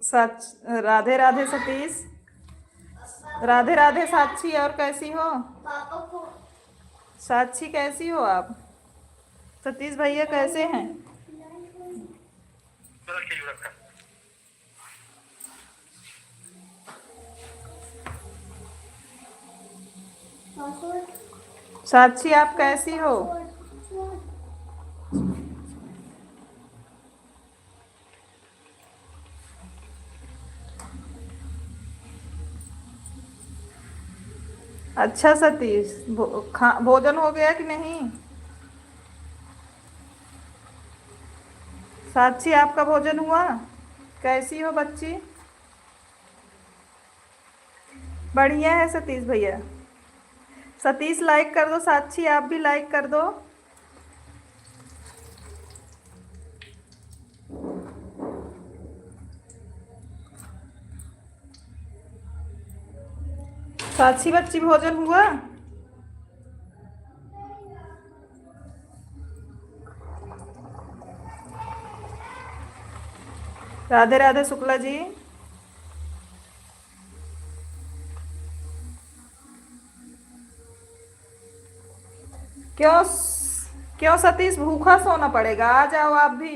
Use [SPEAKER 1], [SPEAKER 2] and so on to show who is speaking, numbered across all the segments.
[SPEAKER 1] सच। राधे राधे सतीश। राधे राधे साक्षी। और कैसी हो साक्षी? कैसी हो आप? सतीश भैया कैसे हैं? साक्षी आप कैसी हो? अच्छा सतीश, भोजन हो गया कि नहीं? साक्षी आपका भोजन हुआ? कैसी हो बच्ची? बढ़िया है सतीश भैया। सतीश लाइक कर दो, साक्षी आप भी लाइक कर दो। साक्षी बच्ची भोजन हुआ? राधे राधे शुक्ला जी। क्यों? क्यों सतीश, भूखा सोना पड़ेगा? आ जाओ आप भी।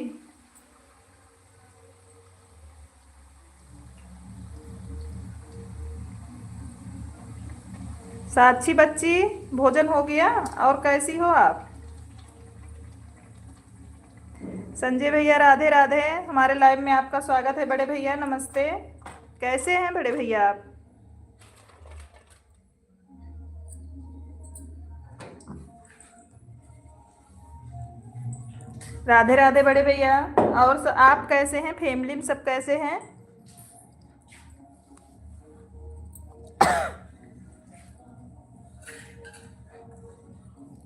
[SPEAKER 1] साक्षी बच्ची भोजन हो गया? और कैसी हो आप? संजय भैया राधे राधे। हमारे लाइव में आपका स्वागत है बड़े भैया, नमस्ते। कैसे हैं बड़े भैया आप? राधे राधे बड़े भैया। और आप कैसे हैं? फैमिली में सब कैसे हैं?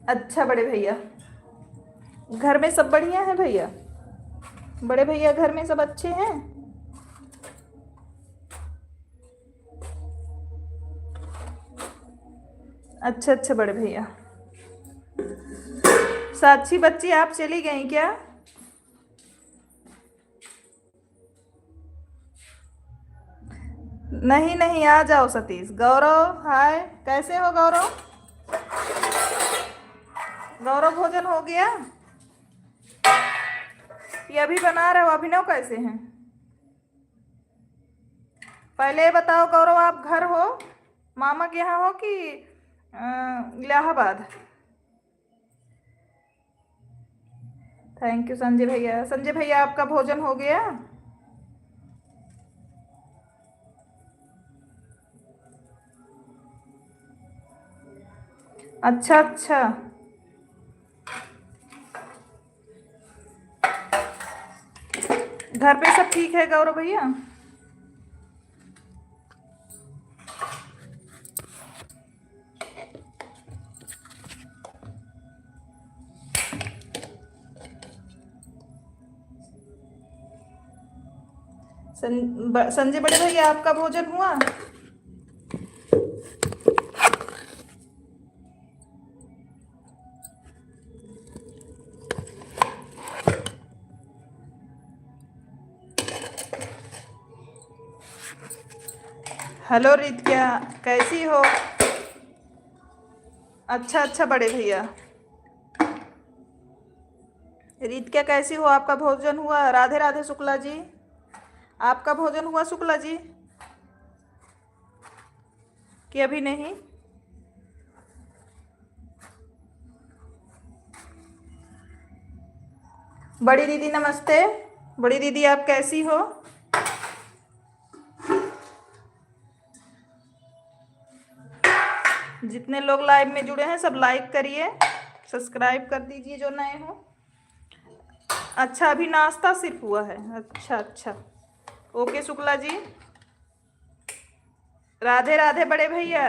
[SPEAKER 1] अच्छा बड़े भैया, घर में सब बढ़िया है भैया? बड़े भैया घर में सब अच्छे हैं? अच्छा अच्छा बड़े भैया। साक्षी बच्ची आप चली गई क्या? नहीं नहीं, आ जाओ सतीश। गौरव हाय, कैसे हो गौरव? गौरव भोजन हो गया? ये अभी बना रहे हो? अभिनव कैसे हैं? पहले ये बताओ गौरव, आप घर हो, मामा के यहाँ हो कि इलाहाबाद? थैंक यू संजय भैया। संजय भैया आपका भोजन हो गया? अच्छा अच्छा। घर पे सब ठीक है गौरव भैया? संजय बड़े भैया आपका भोजन हुआ? हेलो रित्या, कैसी हो? अच्छा अच्छा बड़े भैया। रित्या कैसी हो? आपका भोजन हुआ? राधे राधे शुक्ला जी, आपका भोजन हुआ शुक्ला जी कि अभी नहीं? बड़ी दीदी नमस्ते। बड़ी दीदी आप कैसी हो? जितने लोग लाइव में जुड़े हैं सब लाइक करिए, सब्सक्राइब कर दीजिए जो नए हो। अच्छा, अभी नाश्ता सिर्फ हुआ है? अच्छा अच्छा, ओके शुक्ला जी। राधे राधे बड़े भैया,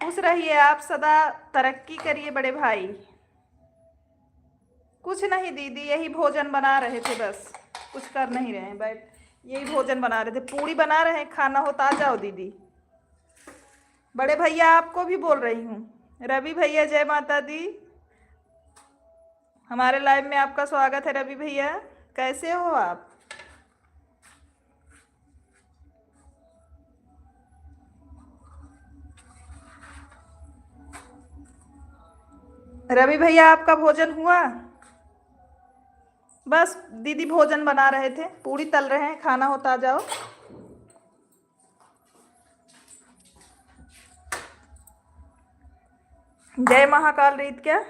[SPEAKER 1] खुश रहिए आप, सदा तरक्की करिए बड़े भाई। कुछ नहीं दीदी, यही भोजन बना रहे थे बस, कुछ कर नहीं रहे हैं, बैठ यही भोजन बना रहे थे, पूड़ी बना रहे हैं, खाना होता आ जाओ दीदी। बड़े भैया आपको भी बोल रही हूँ। रवि भैया जय माता दी। हमारे लाइव में आपका स्वागत है रवि भैया, कैसे हो आप? रवि भैया आपका भोजन हुआ? बस दीदी भोजन बना रहे थे, पूड़ी तल रहे हैं, खाना होता आ जाओ। जय महाकाल रीत क्या?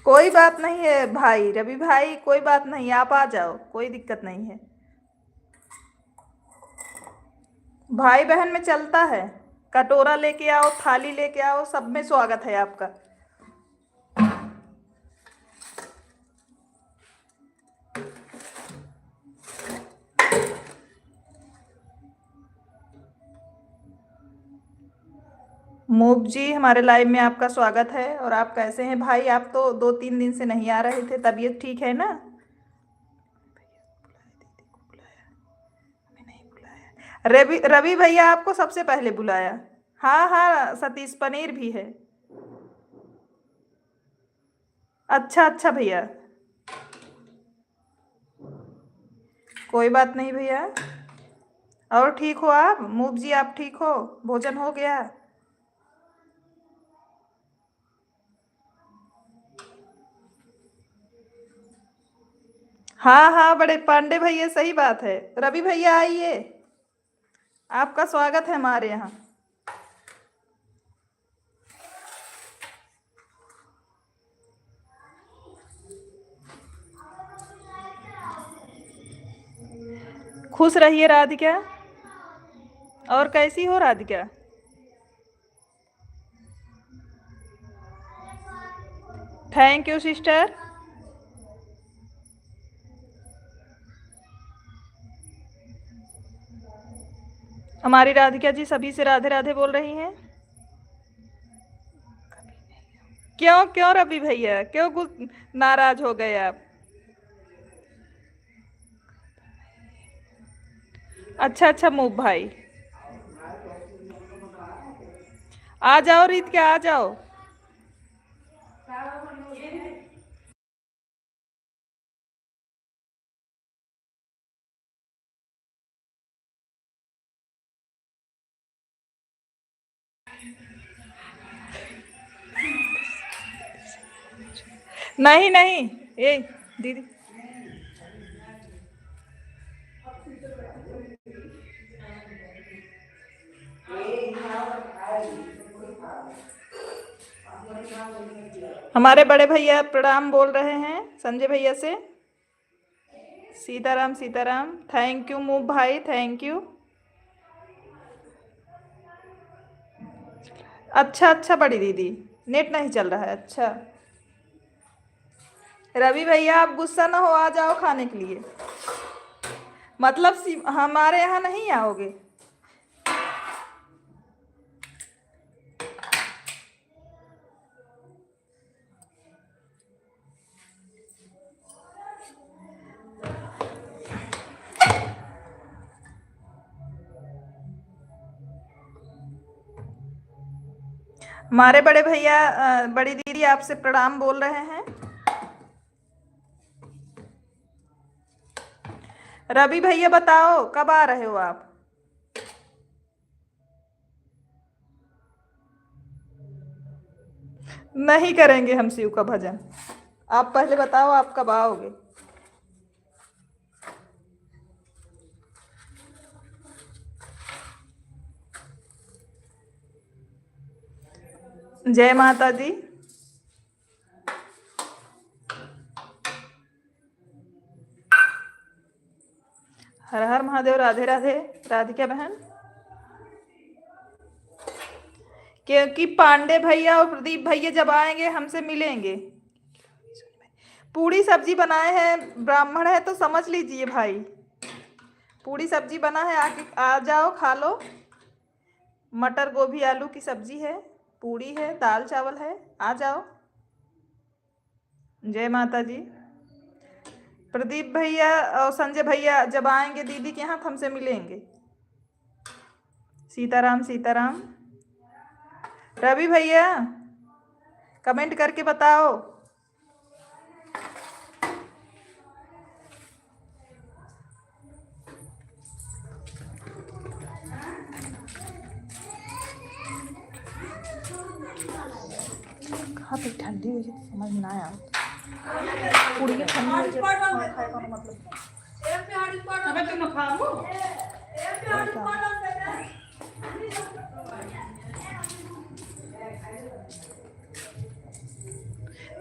[SPEAKER 1] कोई बात नहीं है भाई, रवि भाई कोई बात नहीं, आप आ जाओ, कोई दिक्कत नहीं है। भाई बहन में चलता है, कटोरा लेके आओ, थाली लेके आओ, सब में स्वागत है आपका। मूब जी हमारे लाइव में आपका स्वागत है। और आप कैसे हैं भाई? आप तो 2-3 दिन से नहीं आ रहे थे, तबीयत ठीक है ना? रवि रवि भैया आपको सबसे पहले बुलाया। हाँ हाँ, सतीश पनीर भी है। अच्छा अच्छा भैया, कोई बात नहीं भैया। और ठीक हो आप? मूब जी आप ठीक हो? भोजन हो गया? हाँ हाँ बड़े पांडे भैया, सही बात है। रवि भैया आइए, आपका स्वागत है हमारे यहाँ। खुश रहिए राधिका। और कैसी हो राधिका? Thank you sister. हमारी राधिका जी सभी से राधे राधे बोल रही हैं। क्यों क्यों रवि भैया, क्यों नाराज हो गए आप? अच्छा अच्छा मूब भाई, आ जाओ रीत के, आ जाओ। नहीं नहीं, ए दीदी, हमारे बड़े भैया प्रणाम बोल रहे हैं संजय भैया से। सीताराम सीताराम, थैंक यू मूब भाई, थैंक यू। अच्छा अच्छा बड़ी दीदी, नेट नहीं चल रहा है, अच्छा। रवि भैया आप गुस्सा ना हो, आ जाओ खाने के लिए। मतलब हमारे यहाँ नहीं आओगे? हमारे बड़े भैया बड़ी दीदी आपसे प्रणाम बोल रहे हैं। रवि भैया बताओ कब आ रहे हो आप? नहीं करेंगे हम शिव का भजन, आप पहले बताओ आप कब आओगे? जय माता दी। हर हर महादेव, राधे राधे राधिका बहन। क्योंकि पांडे भैया और प्रदीप भैया जब आएंगे हमसे मिलेंगे। पूड़ी सब्जी बनाए हैं, ब्राह्मण है तो समझ लीजिए भाई। पूड़ी सब्जी बना है, आके आ जाओ खा लो। मटर गोभी आलू की सब्जी है, पूड़ी है, दाल चावल है, आ जाओ। जय माता जी। प्रदीप भैया और संजय भैया जब आएंगे दीदी के यहाँ तो हमसे मिलेंगे। सीताराम सीताराम। रवि भैया कमेंट करके बताओ। कहाँ पे ठंडी हुई है समझ में ना आया। पूरी के ठंडी हुई है खाए का मतलब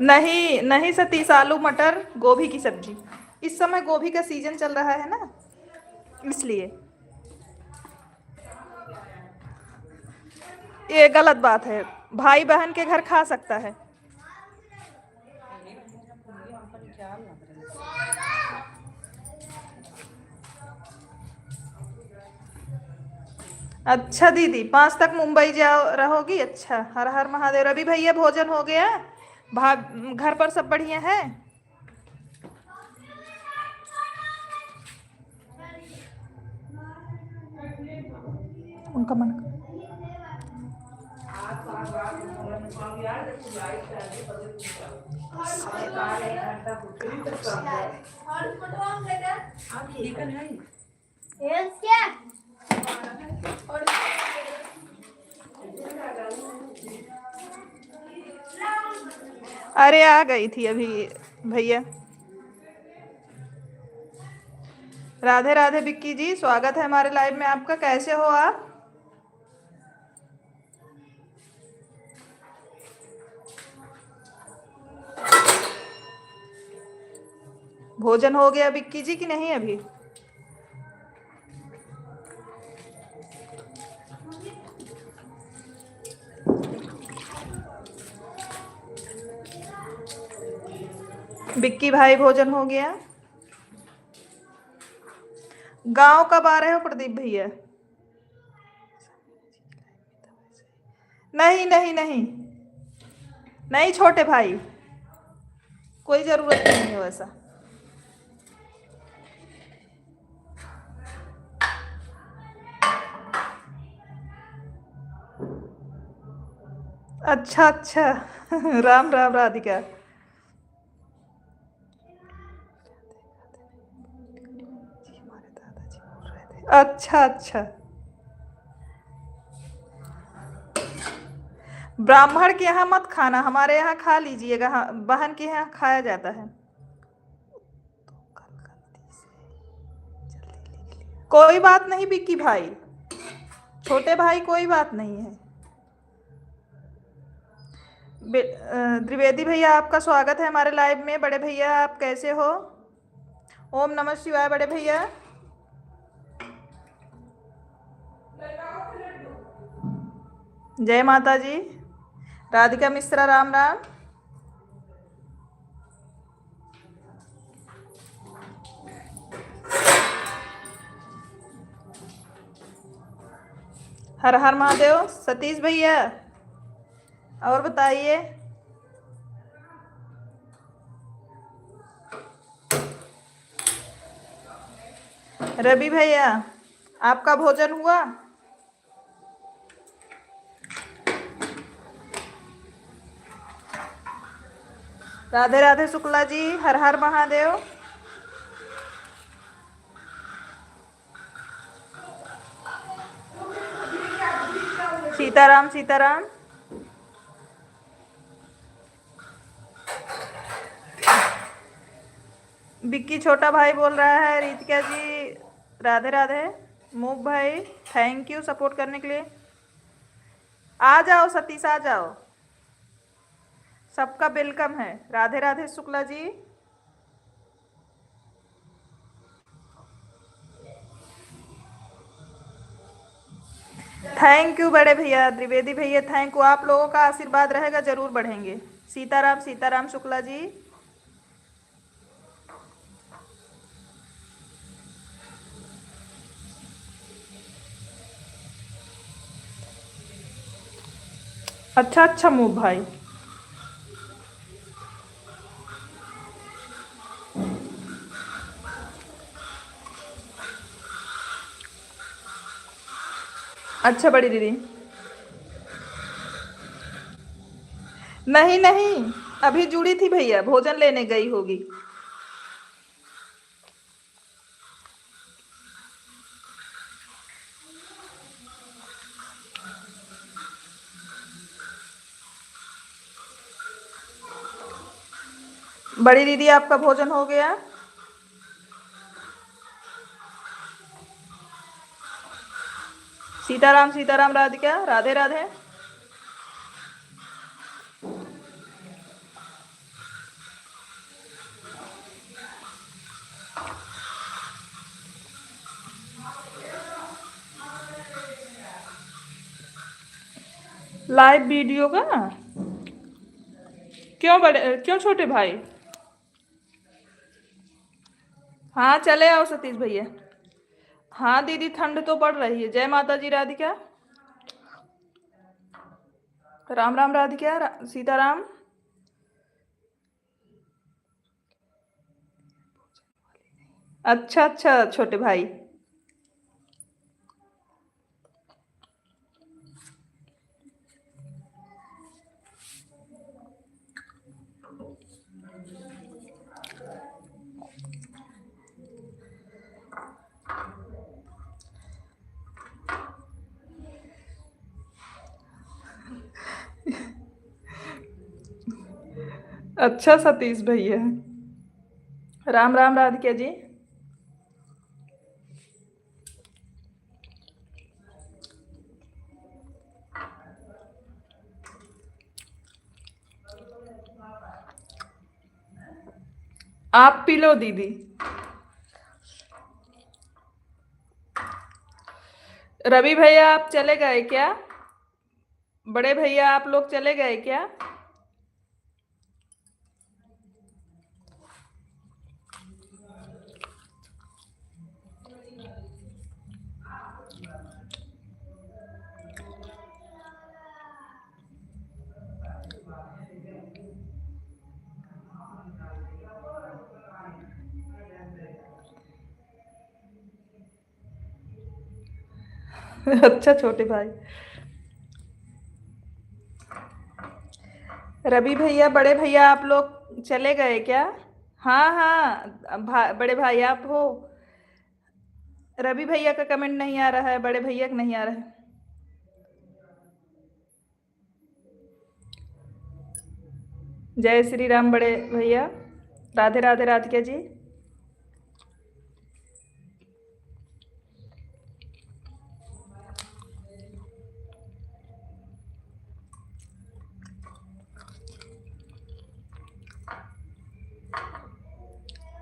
[SPEAKER 1] नहीं नहीं सतीश, आलू मटर गोभी की सब्जी। इस समय गोभी का सीजन चल रहा है ना, इसलिए। ये गलत बात है, भाई बहन के घर खा सकता है। अच्छा दीदी 5 तक मुंबई जाओ रहोगी। अच्छा, हर हर महादेव। रवि भैया भोजन हो गया? घर पर सब बढ़िया है? उनका मन अरे आ गई थी अभी भैया। राधे राधे विक्की जी, स्वागत है हमारे लाइव में आपका। कैसे हो आप? भोजन हो गया विक्की जी कि नहीं अभी? विक्की भाई भोजन हो गया? गांव कब आ रहे हो प्रदीप भैया? नहीं नहीं नहीं नहीं छोटे भाई, कोई जरूरत नहीं है वैसा। अच्छा अच्छा राम राम राधिका। अच्छा अच्छा, ब्राह्मण के यहाँ मत खाना, हमारे यहाँ खा लीजिएगा। हाँ, बहन के यहाँ खाया जाता है। कोई बात नहीं विक्की भाई, छोटे भाई कोई बात नहीं है। द्विवेदी भैया आपका स्वागत है हमारे लाइव में। बड़े भैया आप कैसे हो? ओम नमः शिवाय बड़े भैया। जय माता जी। राधिका मिश्रा राम राम। हर हर महादेव। सतीश भैया और बताइए। रवि भैया आपका भोजन हुआ? राधे राधे शुक्ला जी, हर हर महादेव। सीताराम सीताराम। विक्की छोटा भाई बोल रहा है। रितिका जी राधे राधे। मूक भाई थैंक यू सपोर्ट करने के लिए। आ जाओ सतीश आ जाओ, सबका वेलकम है। राधे राधे शुक्ला जी। थैंक यू बड़े भैया द्विवेदी भैया, थैंक यू। आप लोगों का आशीर्वाद रहेगा जरूर बढ़ेंगे। सीताराम सीताराम शुक्ला जी। अच्छा अच्छा मूव भाई। अच्छा बड़ी दीदी। नहीं नहीं, अभी जुड़ी थी भैया, भोजन लेने गई होगी। बड़ी दीदी आपका भोजन हो गया? सीताराम सीताराम राधिका, राधे राधे। लाइव वीडियो का? क्यों बड़े, क्यों छोटे भाई? हाँ चले आओ सतीश भैया। हाँ दीदी, ठंड तो पड़ रही है। जय माता जी राधिका। राम राम राधिका, सीताराम। अच्छा अच्छा छोटे भाई। अच्छा सतीश भैया। राम राम राधिका जी। आप पी लो दीदी। रवि भैया आप चले गए क्या? बड़े भैया आप लोग चले गए क्या? अच्छा छोटे भाई। रवि भैया, बड़े भैया आप लोग चले गए क्या? हाँ हाँ, बड़े भाई आप हो? रवि भैया का कमेंट नहीं आ रहा है, बड़े भैया का नहीं आ रहा है। जय श्री राम बड़े भैया। राधे राधे राधिका जी।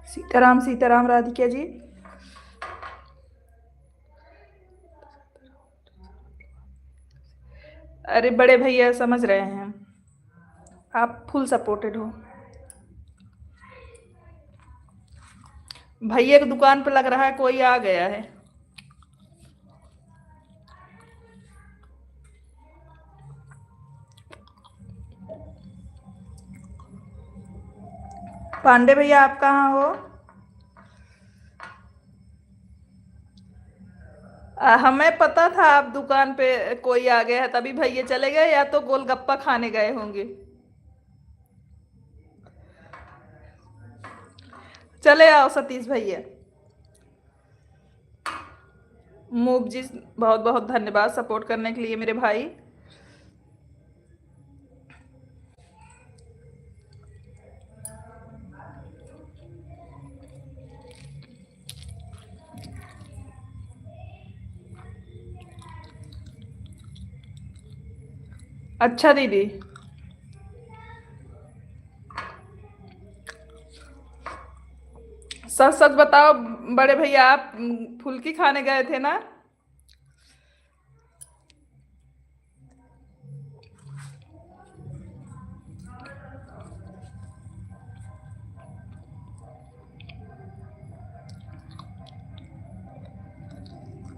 [SPEAKER 1] सीताराम सीताराम राधिका जी। अरे बड़े भैया समझ रहे हैं, आप फुल सपोर्टेड हो। भैया की दुकान पे लग रहा है कोई आ गया है। पांडे भैया आप कहाँ हो? हमें पता था आप दुकान पे कोई आ गया है, तभी भैया चले गए, या तो गोलगप्पा खाने गए होंगे। चले आओ सतीश भैया। मूव जी, बहुत बहुत धन्यवाद सपोर्ट करने के लिए मेरे भाई। अच्छा दीदी। सच सच बताओ बड़े भैया, आप फुल्की खाने गए थे ना?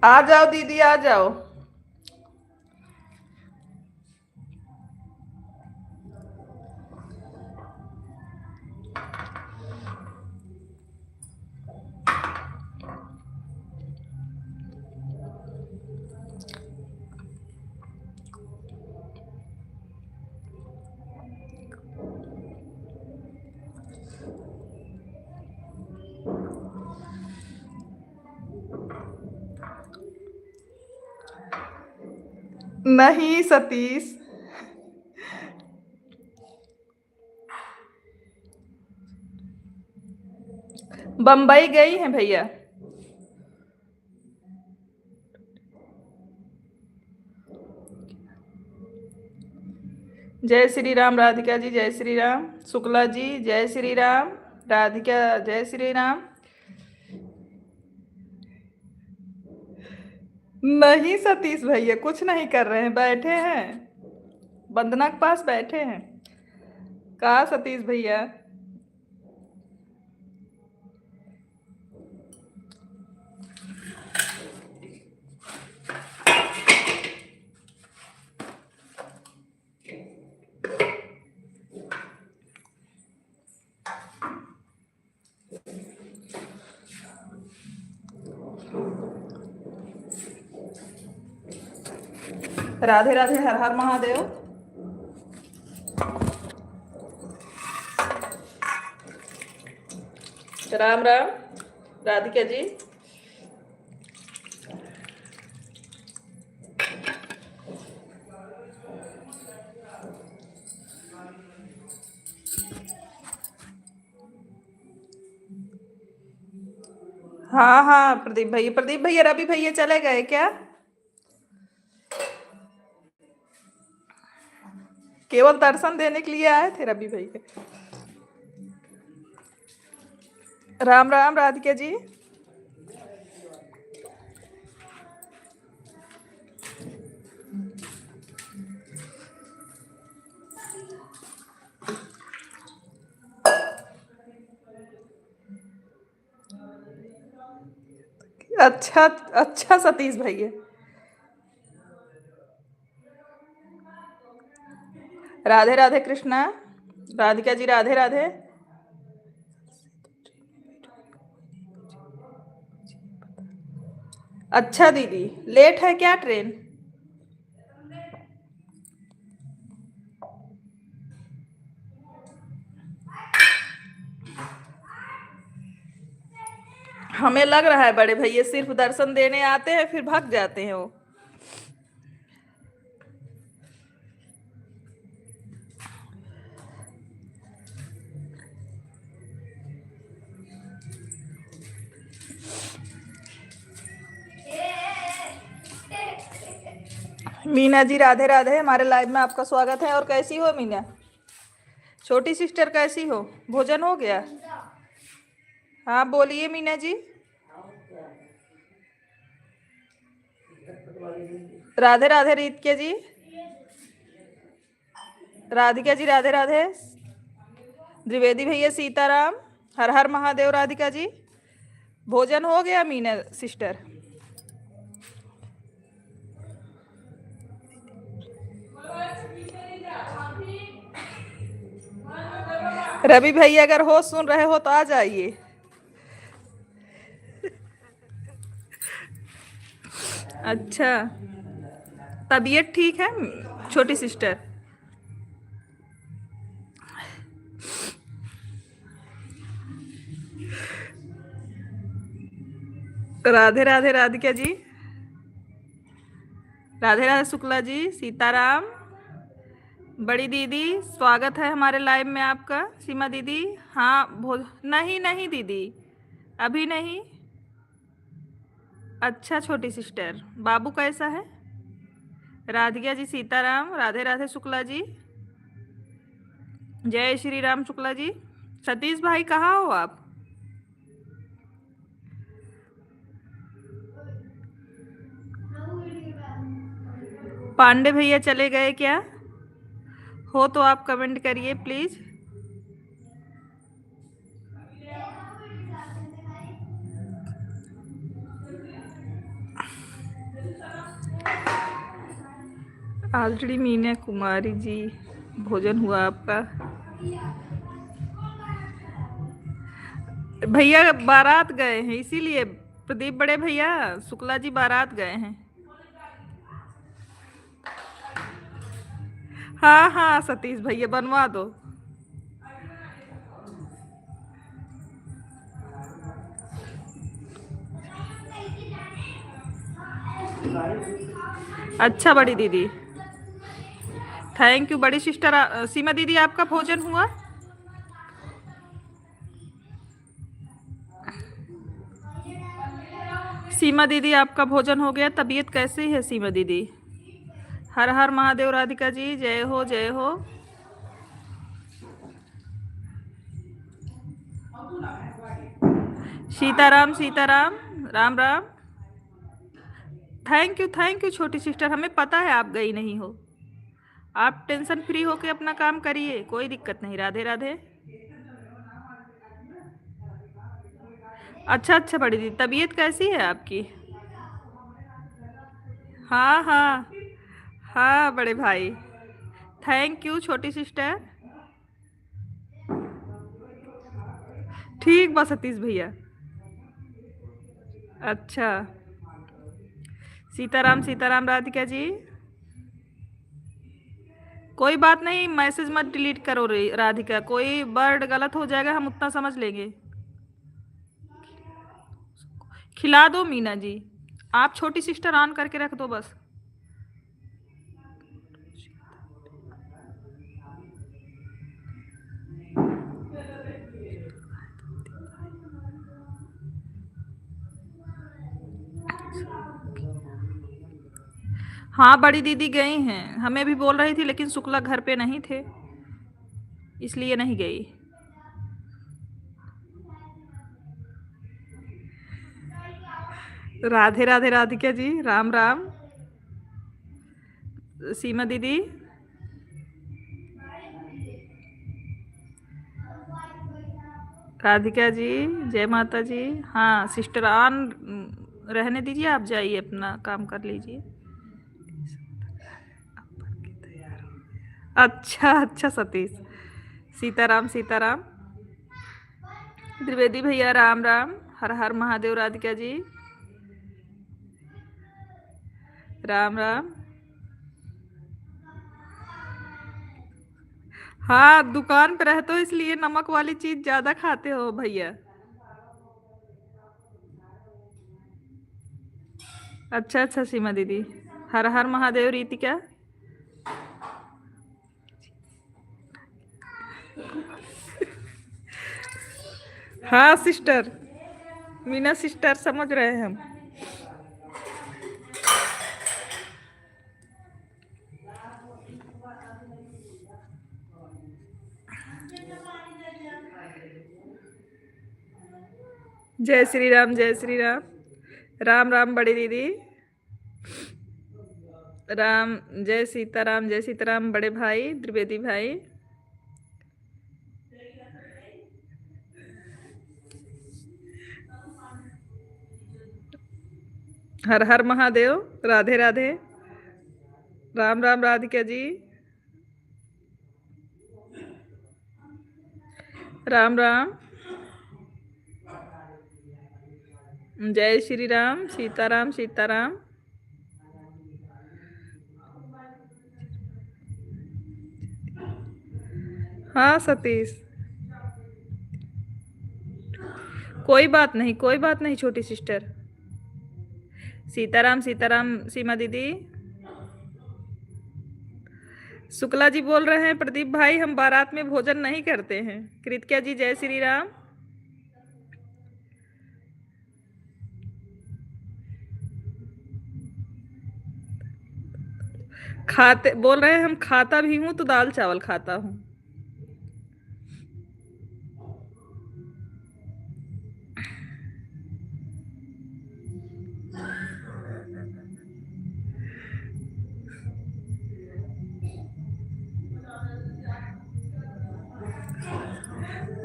[SPEAKER 1] आ जाओ दीदी आ जाओ। नहीं सतीश, बम्बई गई हैं भैया। जय श्री राम राधिका जी, जय श्री राम। शुक्ला जी जय श्री राम। राधिका जय श्री राम। नहीं सतीश भैया, कुछ नहीं कर रहे हैं, बैठे हैं, वंदना के पास बैठे हैं। कहा सतीश भैया? राधे राधे, हर हर महादेव। राम राम राधिका जी। हाँ हाँ प्रदीप भैया, प्रदीप भैया रवि भैया चले गए क्या? केवल दर्शन देने के लिए आए थे रवि भैया। राम राम राधिका जी। अच्छा अच्छा सतीश भैया। राधे राधे कृष्णा। राधिका जी राधे राधे। अच्छा दीदी, लेट है क्या ट्रेन? हमें लग रहा है बड़े भैया सिर्फ दर्शन देने आते हैं फिर भाग जाते हैं वो। मीना जी राधे राधे, हमारे लाइव में आपका स्वागत है। और कैसी हो मीना? छोटी सिस्टर कैसी हो? भोजन हो गया? हाँ बोलिए मीना जी। राधे राधे रीतिका जी। राधिका जी राधे राधे। द्विवेदी भैया सीताराम। हर हर महादेव राधिका जी। भोजन हो गया मीना सिस्टर? रवि भैया अगर हो सुन रहे हो तो आ जाइए। अच्छा, तबीयत ठीक है छोटी सिस्टर? राधे राधे राधिका जी। राधे राधे शुक्ला जी, सीताराम। बड़ी दीदी स्वागत है हमारे लाइव में आपका। सीमा दीदी हाँ नहीं नहीं दीदी, अभी नहीं। अच्छा छोटी सिस्टर, बाबू कैसा है? राधिका जी सीताराम। राधे राधे शुक्ला जी। जय श्री राम शुक्ला जी। सतीश भाई कहाँ हो आप? पांडे भैया चले गए क्या? हो तो आप कमेंट करिए प्लीज। ऑलरेडी मीना कुमारी जी भोजन हुआ आपका? भैया बारात गए हैं इसीलिए। प्रदीप बड़े भैया शुक्ला जी बारात गए हैं। हाँ हाँ सतीश भैया बनवा दो। अच्छा बड़ी दीदी, थैंक यू बड़ी सिस्टर। सीमा दीदी आपका भोजन हुआ? सीमा दीदी आपका भोजन हो गया? तबीयत कैसी है सीमा दीदी? हर हर महादेव राधिका जी, जय हो जय हो। सीताराम सीताराम, राम राम। थैंक यू छोटी सिस्टर, हमें पता है आप गई नहीं हो। आप टेंशन फ्री होके अपना काम करिए, कोई दिक्कत नहीं। राधे राधे। अच्छा अच्छा बड़ी दीदी, तबीयत कैसी है आपकी? हाँ हाँ हाँ बड़े भाई, थैंक यू छोटी सिस्टर। ठीक बस सतीश भैया। अच्छा, सीताराम सीताराम राधिका जी। कोई बात नहीं, मैसेज मत डिलीट करो राधिका, कोई वर्ड गलत हो जाएगा हम उतना समझ लेंगे। खिला दो मीना जी, आप छोटी सिस्टर ऑन करके रख दो बस। हाँ बड़ी दीदी गई हैं, हमें भी बोल रही थी लेकिन शुक्ला घर पे नहीं थे, इसलिए नहीं गई। राधे राधे राधिका जी, राम राम। सीमा दीदी, राधिका जी, जय माता जी। हाँ सिस्टर ऑन रहने दीजिए, आप जाइए अपना काम कर लीजिए। अच्छा अच्छा सतीश, सीताराम सीताराम। त्रिवेदी भैया राम राम, हर हर महादेव राधिका जी, राम राम। हाँ दुकान पे रहते हो इसलिए नमक वाली चीज ज्यादा खाते हो भैया। अच्छा अच्छा सीमा दीदी, हर हर महादेव रीति क्या। हाँ सिस्टर, मीना सिस्टर समझ रहे हैं हम। जय श्री राम जय श्री राम, राम राम बड़ी दीदी। राम, जय सीताराम बड़े भाई त्रिवेदी भाई। हर हर महादेव, राधे राधे, राम राम राधिका जी, राम राम। जय श्री राम, सीताराम सीताराम। हाँ सतीश, कोई बात नहीं कोई बात नहीं छोटी सिस्टर। सीताराम सीताराम सीमा दीदी। शुक्ला जी बोल रहे हैं प्रदीप भाई हम बारात में भोजन नहीं करते हैं। कृतिका जी जय श्री राम। खाते बोल रहे हैं हम खाता भी हूँ तो दाल चावल खाता हूँ।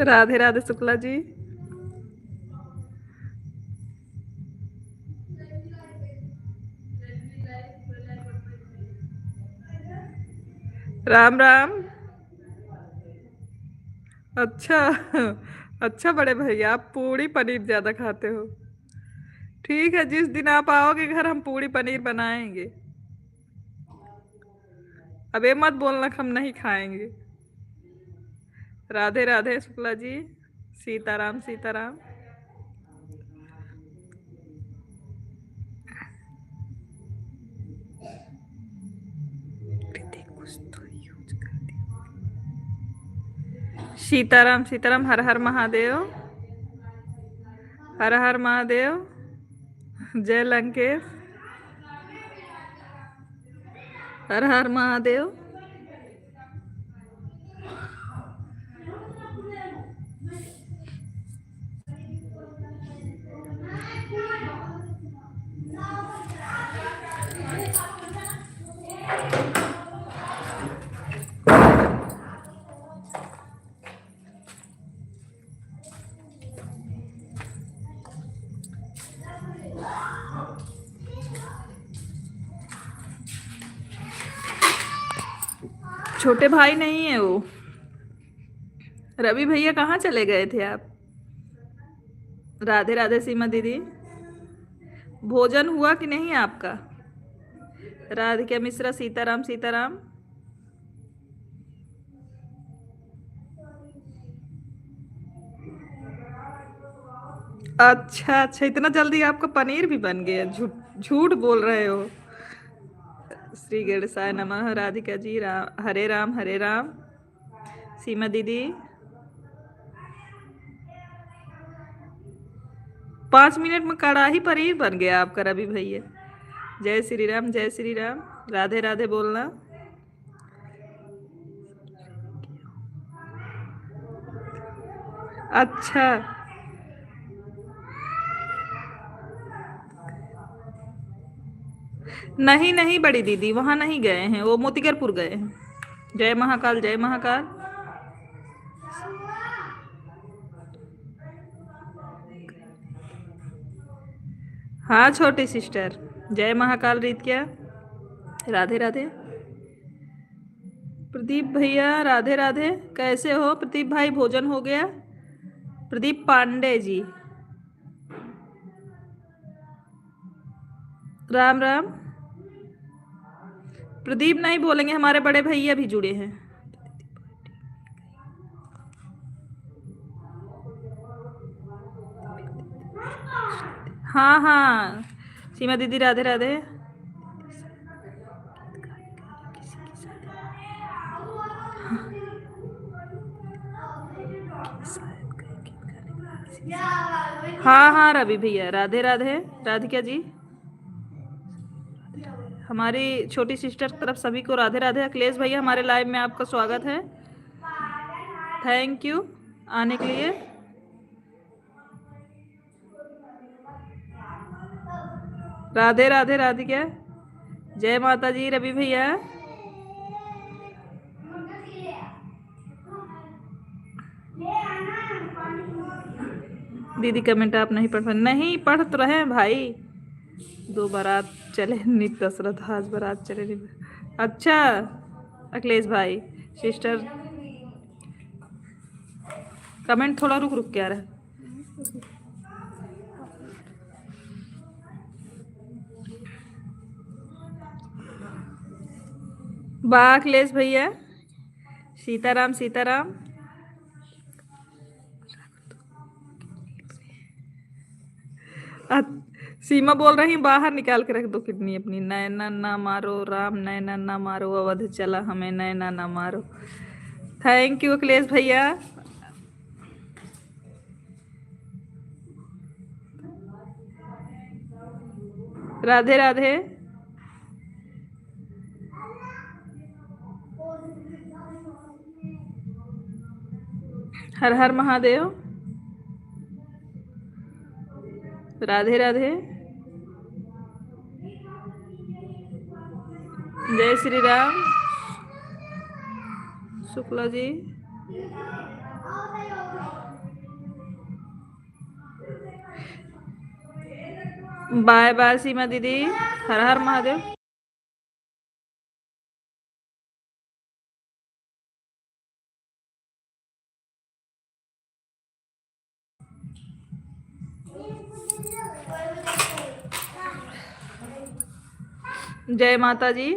[SPEAKER 1] राधे राधे शुक्ला जी, राम राम। अच्छा अच्छा बड़े भैया, आप पूड़ी पनीर ज्यादा खाते हो। ठीक है, जिस दिन आप आओगे घर हम पूड़ी पनीर बनाएंगे। अब ये मत बोलना कि हम नहीं खाएंगे। राधे राधे शुक्ला जी, सीताराम सीताराम। सीताराम सीताराम, हर हर महादेव, हर हर महादेव, जय लंकेश, हर हर महादेव। छोटे भाई नहीं है वो। रवि भैया कहाँ चले गए थे आप? राधे राधे सीमा दीदी, भोजन हुआ कि नहीं आपका? राधिका मिश्रा, सीताराम सीताराम। अच्छा अच्छा, इतना जल्दी आपका पनीर भी बन गया? झूठ झूठ बोल रहे हो। श्री गणेशाय नमः। राधिका जी, हरे राम हरे राम। सीमा दीदी, 5 मिनट में कड़ाही पनीर बन गया आपका रवि भैया। जय श्री राम जय श्री राम। राधे राधे बोलना। अच्छा, नहीं नहीं बड़ी दीदी, वहां नहीं गए हैं, वो मोतीगरपुर गए हैं। जय महाकाल जय महाकाल। हाँ छोटी सिस्टर, जय महाकाल रीत क्या। राधे राधे। प्रदीप भैया राधे राधे, कैसे हो प्रदीप भाई? भोजन हो गया? प्रदीप पांडे जी, राम राम। प्रदीप नहीं बोलेंगे, हमारे बड़े भैया भी जुड़े हैं। हाँ हाँ, सीमा दीदी राधे राधे। हाँ हाँ रवि भैया राधे राधे। राधिका जी, हमारी छोटी सिस्टर की तरफ सभी को राधे राधे। अखिलेश भैया, हमारे लाइव में आपका स्वागत है, थैंक यू आने के लिए। राधे राधे राधिका, जय माता जी रवि भैया। दीदी कमेंट आप नहीं पढ़ पा? नहीं पढ़ तो रहे हैं भाई। 2 बारात चले नित दशरथ, आज बारात चले नित। अच्छा अखिलेश भाई, सिस्टर कमेंट थोड़ा रुक रुक के आ रहा है। वाह अखिलेश भैया, सीताराम सीताराम। सीमा बोल रही बाहर निकाल के रख दो किडनी अपनी। नैना ना मारो राम, नैना ना मारो, अवध चला हमें नैना ना मारो। थैंक यू अखिलेश भैया। राधे राधे। हर हर महादेव। राधे राधे। जय श्री राम। शुक्ला जी, बाय बाय सीमा दीदी, हर हर महादेव। जय माता जी।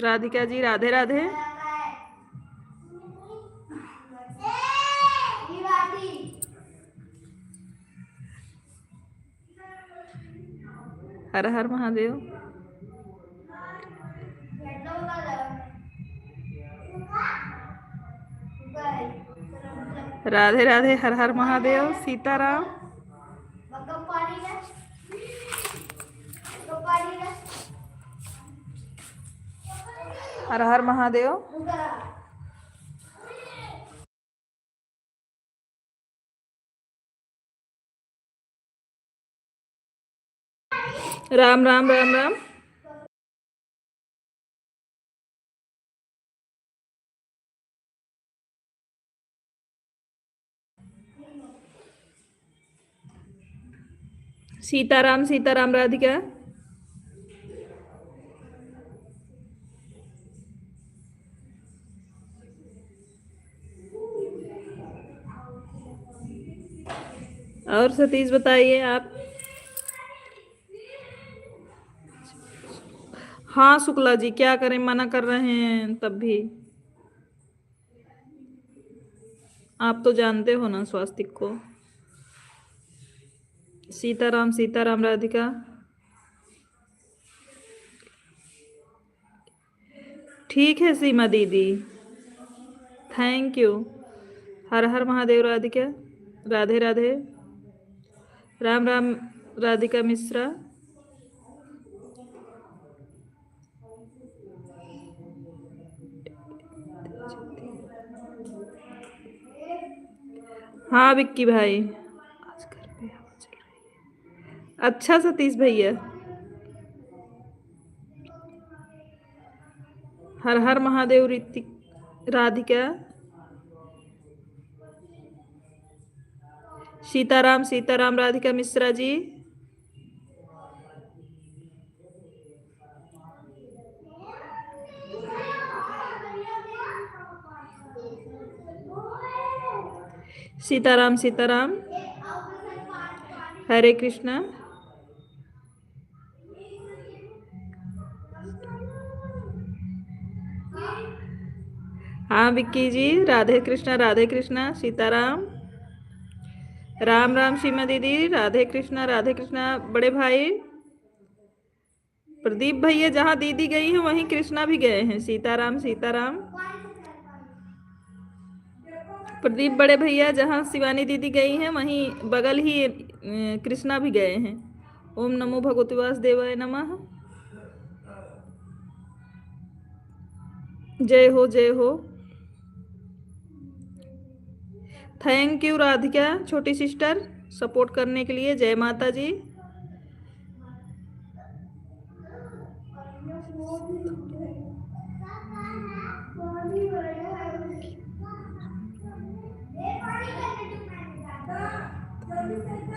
[SPEAKER 1] राधिका जी राधे राधे। हर हर महादेव। राधे राधे, हर हर महादेव, सीताराम। हर हर महादेव। राम राम राम राम। सीताराम सीताराम राधिका। और सतीश बताइए आप। हाँ शुक्ला जी, क्या करें, मना कर रहे हैं तब भी। आप तो जानते हो ना स्वास्तिक को। सीताराम सीताराम राधिका। ठीक है सीमा दीदी, थैंक यू। हर हर महादेव राधिका। राधे राधे। राम राम राधिका मिश्रा। हाँ विक्की भाई। आज घर पे हवा चल रही है। अच्छा सतीश भैया। हर हर महादेव ऋतिक राधिका। सीताराम सीताराम राधिका मिश्रा जी। सीताराम सीताराम। हरे कृष्णा। हाँ विक्की जी, राधे कृष्णा सीताराम। राम राम सीमा दीदी, राधे कृष्णा बड़े भाई। प्रदीप भैया जहाँ दीदी गई है वहीं कृष्णा भी गए हैं। सीताराम सीताराम। प्रदीप बड़े भैया जहाँ शिवानी दीदी गई हैं वहीं बगल ही कृष्णा भी गए हैं। ओम नमो भगवते वासुदेवाय नमः। जय हो जय हो। थैंक यू राधिका छोटी सिस्टर, सपोर्ट करने के लिए। जय माता जी।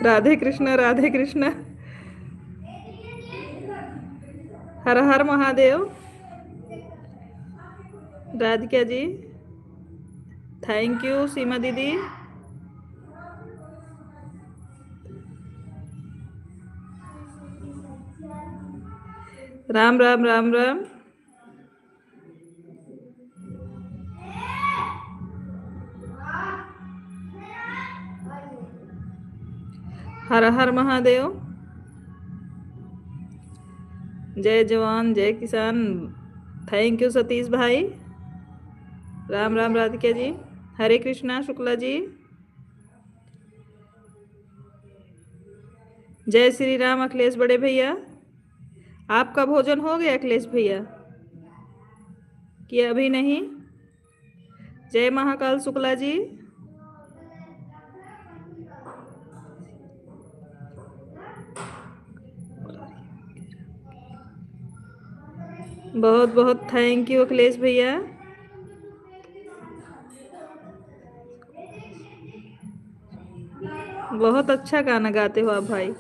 [SPEAKER 1] राधे कृष्ण। हर हर महादेव राधिका जी। थैंक यू सीमा दीदी। राम राम राम राम। हर हर महादेव। जय जवान जय किसान। थैंक यू सतीश भाई। राम राम राधिका जी। हरे कृष्णा शुक्ला जी। जय श्री राम अखिलेश बड़े भैया। आपका भोजन हो गया अखिलेश भैया कि अभी नहीं? जय महाकाल शुक्ला जी। बहुत बहुत थैंक यू अखिलेश भैया। बहुत अच्छा गाना गाते हो आप भाई।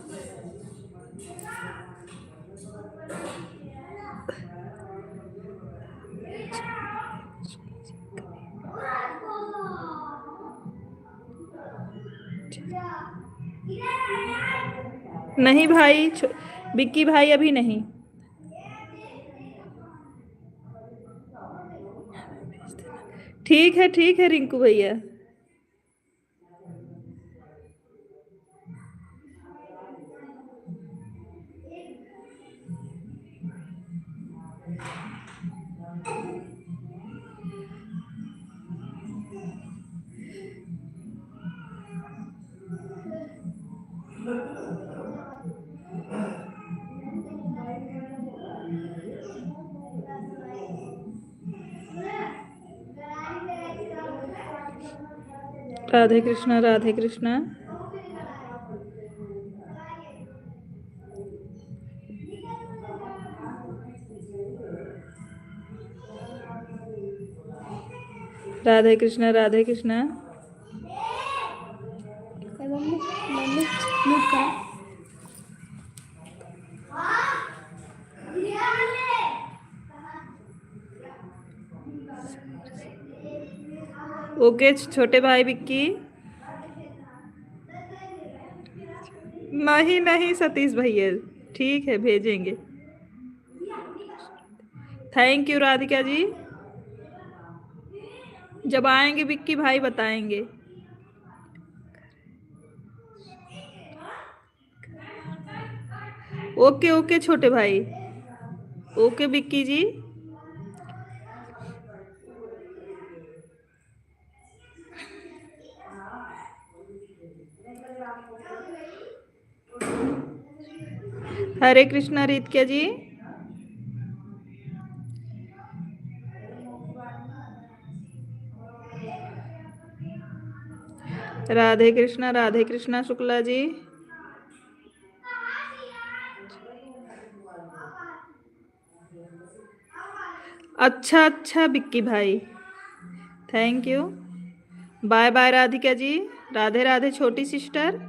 [SPEAKER 1] नहीं भाई, विक्की भाई अभी नहीं। ठीक है रिंकू भैया। राधे कृष्णा, राधे कृष्णा। राधे कृष्णा, राधे कृष्णा। ओके छोटे भाई विक्की। नहीं नहीं सतीश भैया, ठीक है भेजेंगे। Thank you Radhika ji. जब आएंगे विक्की भाई बताएंगे। ओके ओके छोटे भाई। ओके विक्की जी। हरे कृष्णा रितिका जी। राधे कृष्णा शुक्ला जी। अच्छा अच्छा विक्की भाई, thank you. Bye bye Radhika ji. Radhe Radhe छोटी सिस्टर।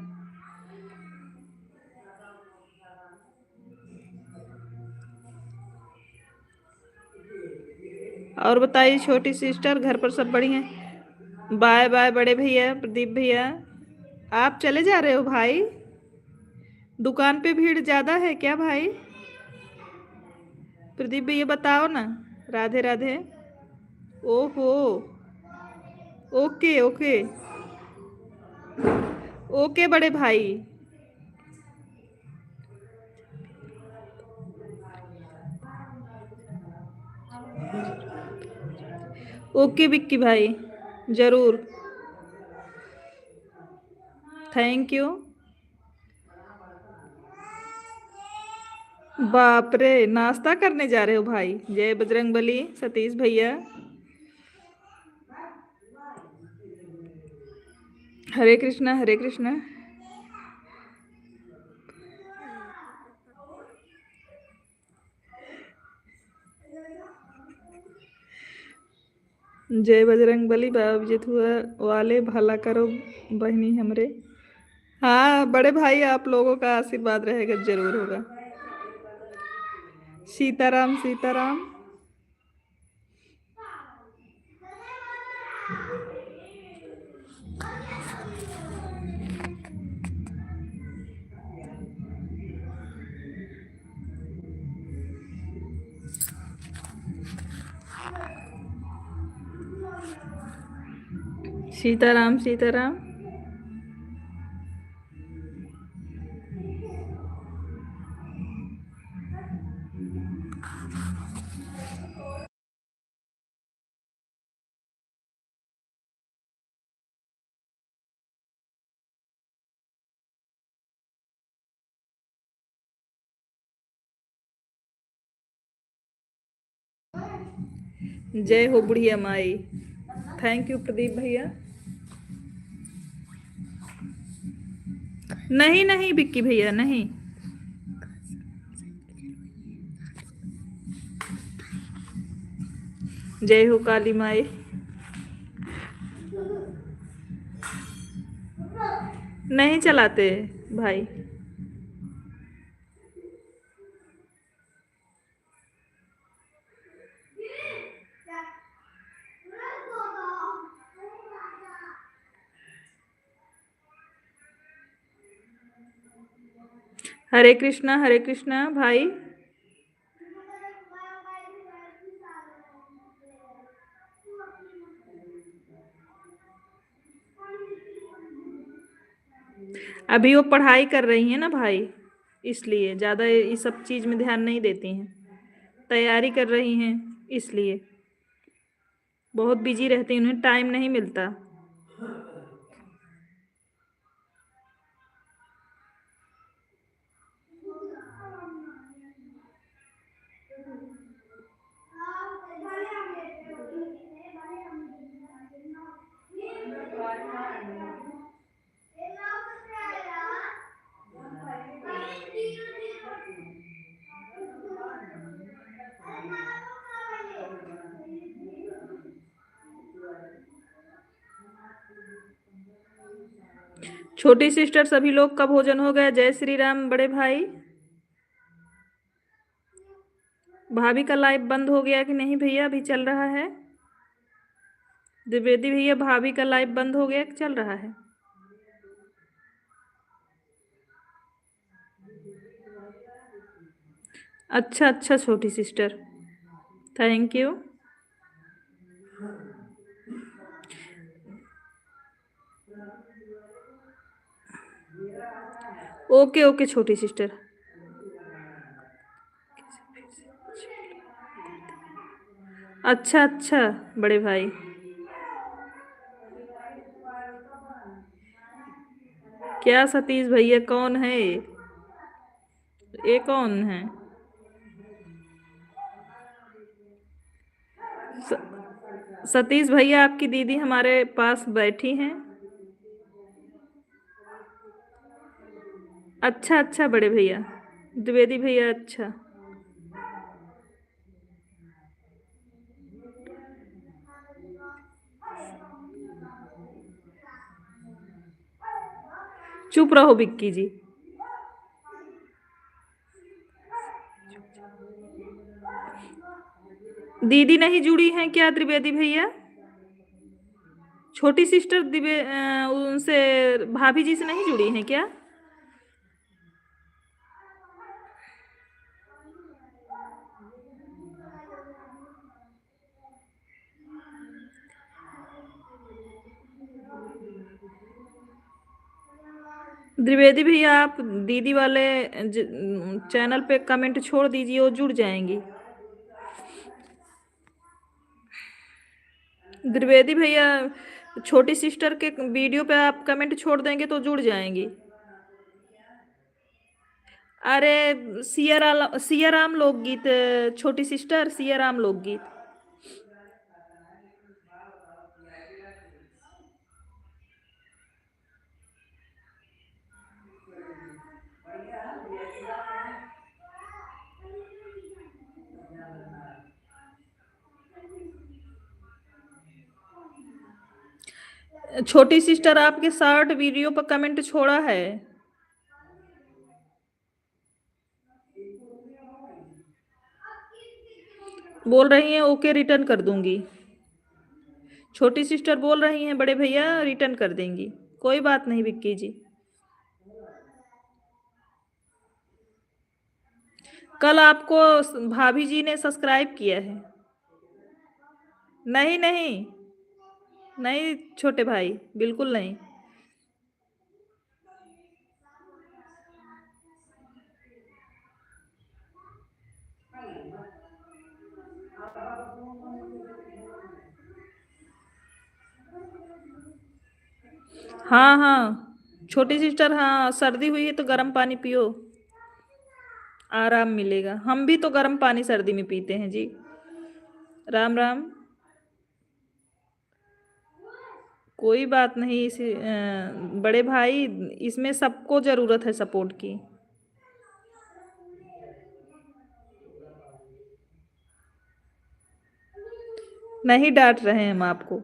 [SPEAKER 1] और बताइए छोटी सिस्टर, घर पर सब बढ़िया हैं? बाय बाय बड़े भैया प्रदीप भैया। आप चले जा रहे हो भाई? दुकान पे भीड़ ज्यादा है क्या भाई? प्रदीप भैया बताओ ना। राधे राधे। ओहो। Okay okay. ओके बड़े भाई। ओके विक्की भाई, जरूर। Thank you. बाप रे, नाश्ता करने जा रहे हो भाई? जय बजरंगबली सतीश भैया। हरे कृष्णा, हरे कृष्णा। जय बजरंगबली बाबा जितुआ वाले भला करो बहनी हमरे। हाँ बड़े भाई, आप लोगों का आशीर्वाद रहेगा, जरूर होगा। सीताराम सीताराम। सीताराम सीताराम। जय हो बुढ़िया माई। थैंक यू प्रदीप भैया। नहीं नहीं विक्की भैया नहीं। जय हो काली माई। नहीं चलाते भाई। हरे कृष्णा भाई। अभी वो पढ़ाई कर रही है ना भाई, इसलिए ज़्यादा इस सब चीज़ में ध्यान नहीं देती हैं। तैयारी कर रही हैं, इसलिए बहुत बिजी रहती हैं, उन्हें टाइम नहीं मिलता। छोटी सिस्टर, सभी लोग का भोजन हो गया? जय श्री राम बड़े भाई। भाभी का लाइव बंद हो गया कि नहीं भैया? अभी चल रहा है? द्विवेदी भैया, भाभी का लाइव बंद हो गया कि चल रहा है? अच्छा अच्छा छोटी sister, thank you. Okay okay छोटी सिस्टर। अच्छा अच्छा बड़े भाई। क्या सतीश भैया, कौन है ये कौन है? सतीश भैया, आपकी दीदी हमारे पास बैठी हैं। अच्छा अच्छा बड़े भैया, द्विवेदी भैया, अच्छा। चुप रहो बिक्की जी। दीदी नहीं जुड़ी हैं क्या त्रिवेदी भैया? छोटी सिस्टर उनसे, भाभी जी से नहीं जुड़ी हैं क्या? द्विवेदी भैया, आप दीदी वाले चैनल पे कमेंट छोड़ दीजिए, वो जुड़ जाएंगी। द्विवेदी भैया, छोटी सिस्टर के वीडियो पे आप कमेंट छोड़ देंगे तो जुड़ जाएंगी। अरे सिया राम लोकगीत, छोटी सिस्टर, सिया राम लोकगीत। छोटी सिस्टर, आपके शॉर्ट वीडियो पर कमेंट छोड़ा है। बोल रही हैं ओके रिटर्न कर दूंगी। छोटी सिस्टर बोल रही हैं बड़े भैया रिटर्न कर देंगी। कोई बात नहीं विक्की जी। कल आपको भाभी जी ने सब्सक्राइब किया है। नहीं नहीं नहीं छोटे भाई, बिल्कुल नहीं। हाँ हाँ छोटी सिस्टर, हाँ सर्दी हुई है तो गर्म पानी पियो, आराम मिलेगा। हम भी तो गर्म पानी सर्दी में पीते हैं जी। राम राम। कोई बात नहीं, बड़े भाई, इसमें सबको जरूरत है सपोर्ट की। नहीं डांट रहे हैं हम आपको।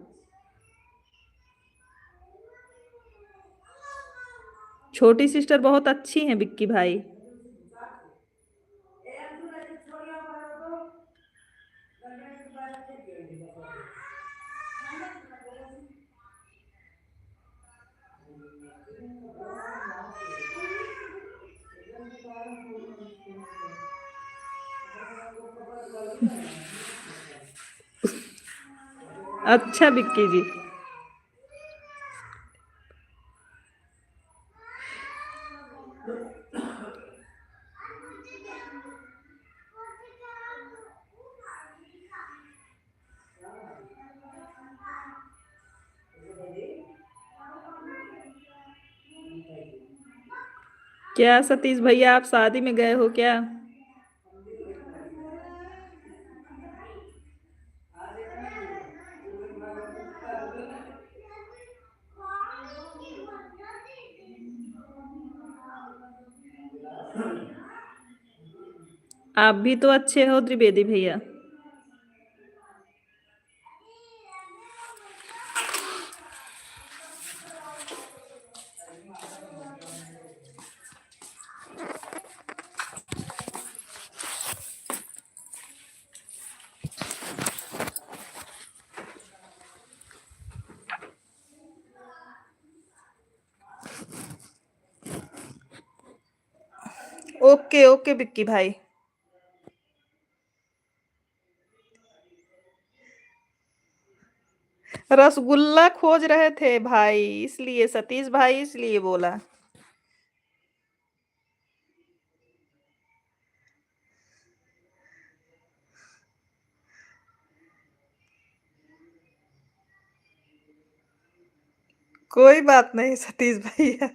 [SPEAKER 1] छोटी सिस्टर बहुत अच्छी हैं विक्की भाई। अच्छा विक्की जी। क्या सतीश भैया, आप शादी में गए हो क्या? आप भी तो अच्छे हो त्रिवेदी भैया। ओके ओके विक्की भाई। रसगुल्ला खोज रहे थे भाई, इसलिए सतीश भाई इसलिए बोला। कोई बात नहीं सतीश भैया।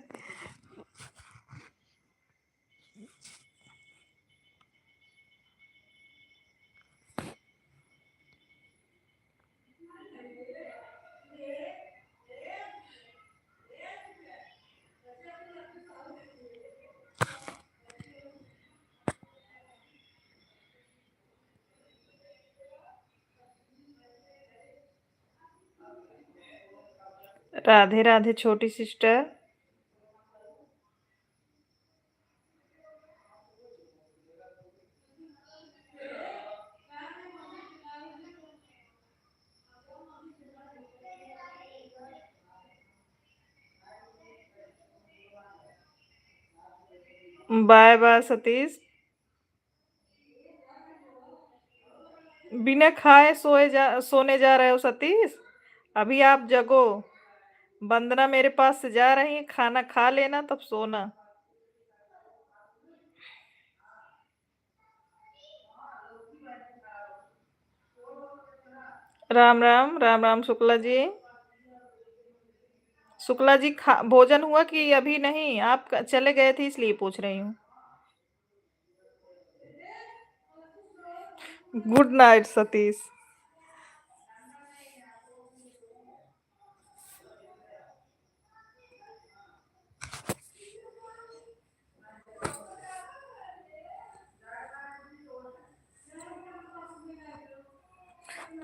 [SPEAKER 1] राधे राधे छोटी सिस्टर। Bye bye Satish. बिना खाए सोने जा रहे हो सतीश? अभी आप जगो। वंदना मेरे पास से जा रही है, खाना खा लेना तब सोना। राम राम राम राम शुक्ला जी। शुक्ला जी खा भोजन हुआ कि अभी नहीं? आप चले गए थे इसलिए पूछ रही हूँ। Good night Satish.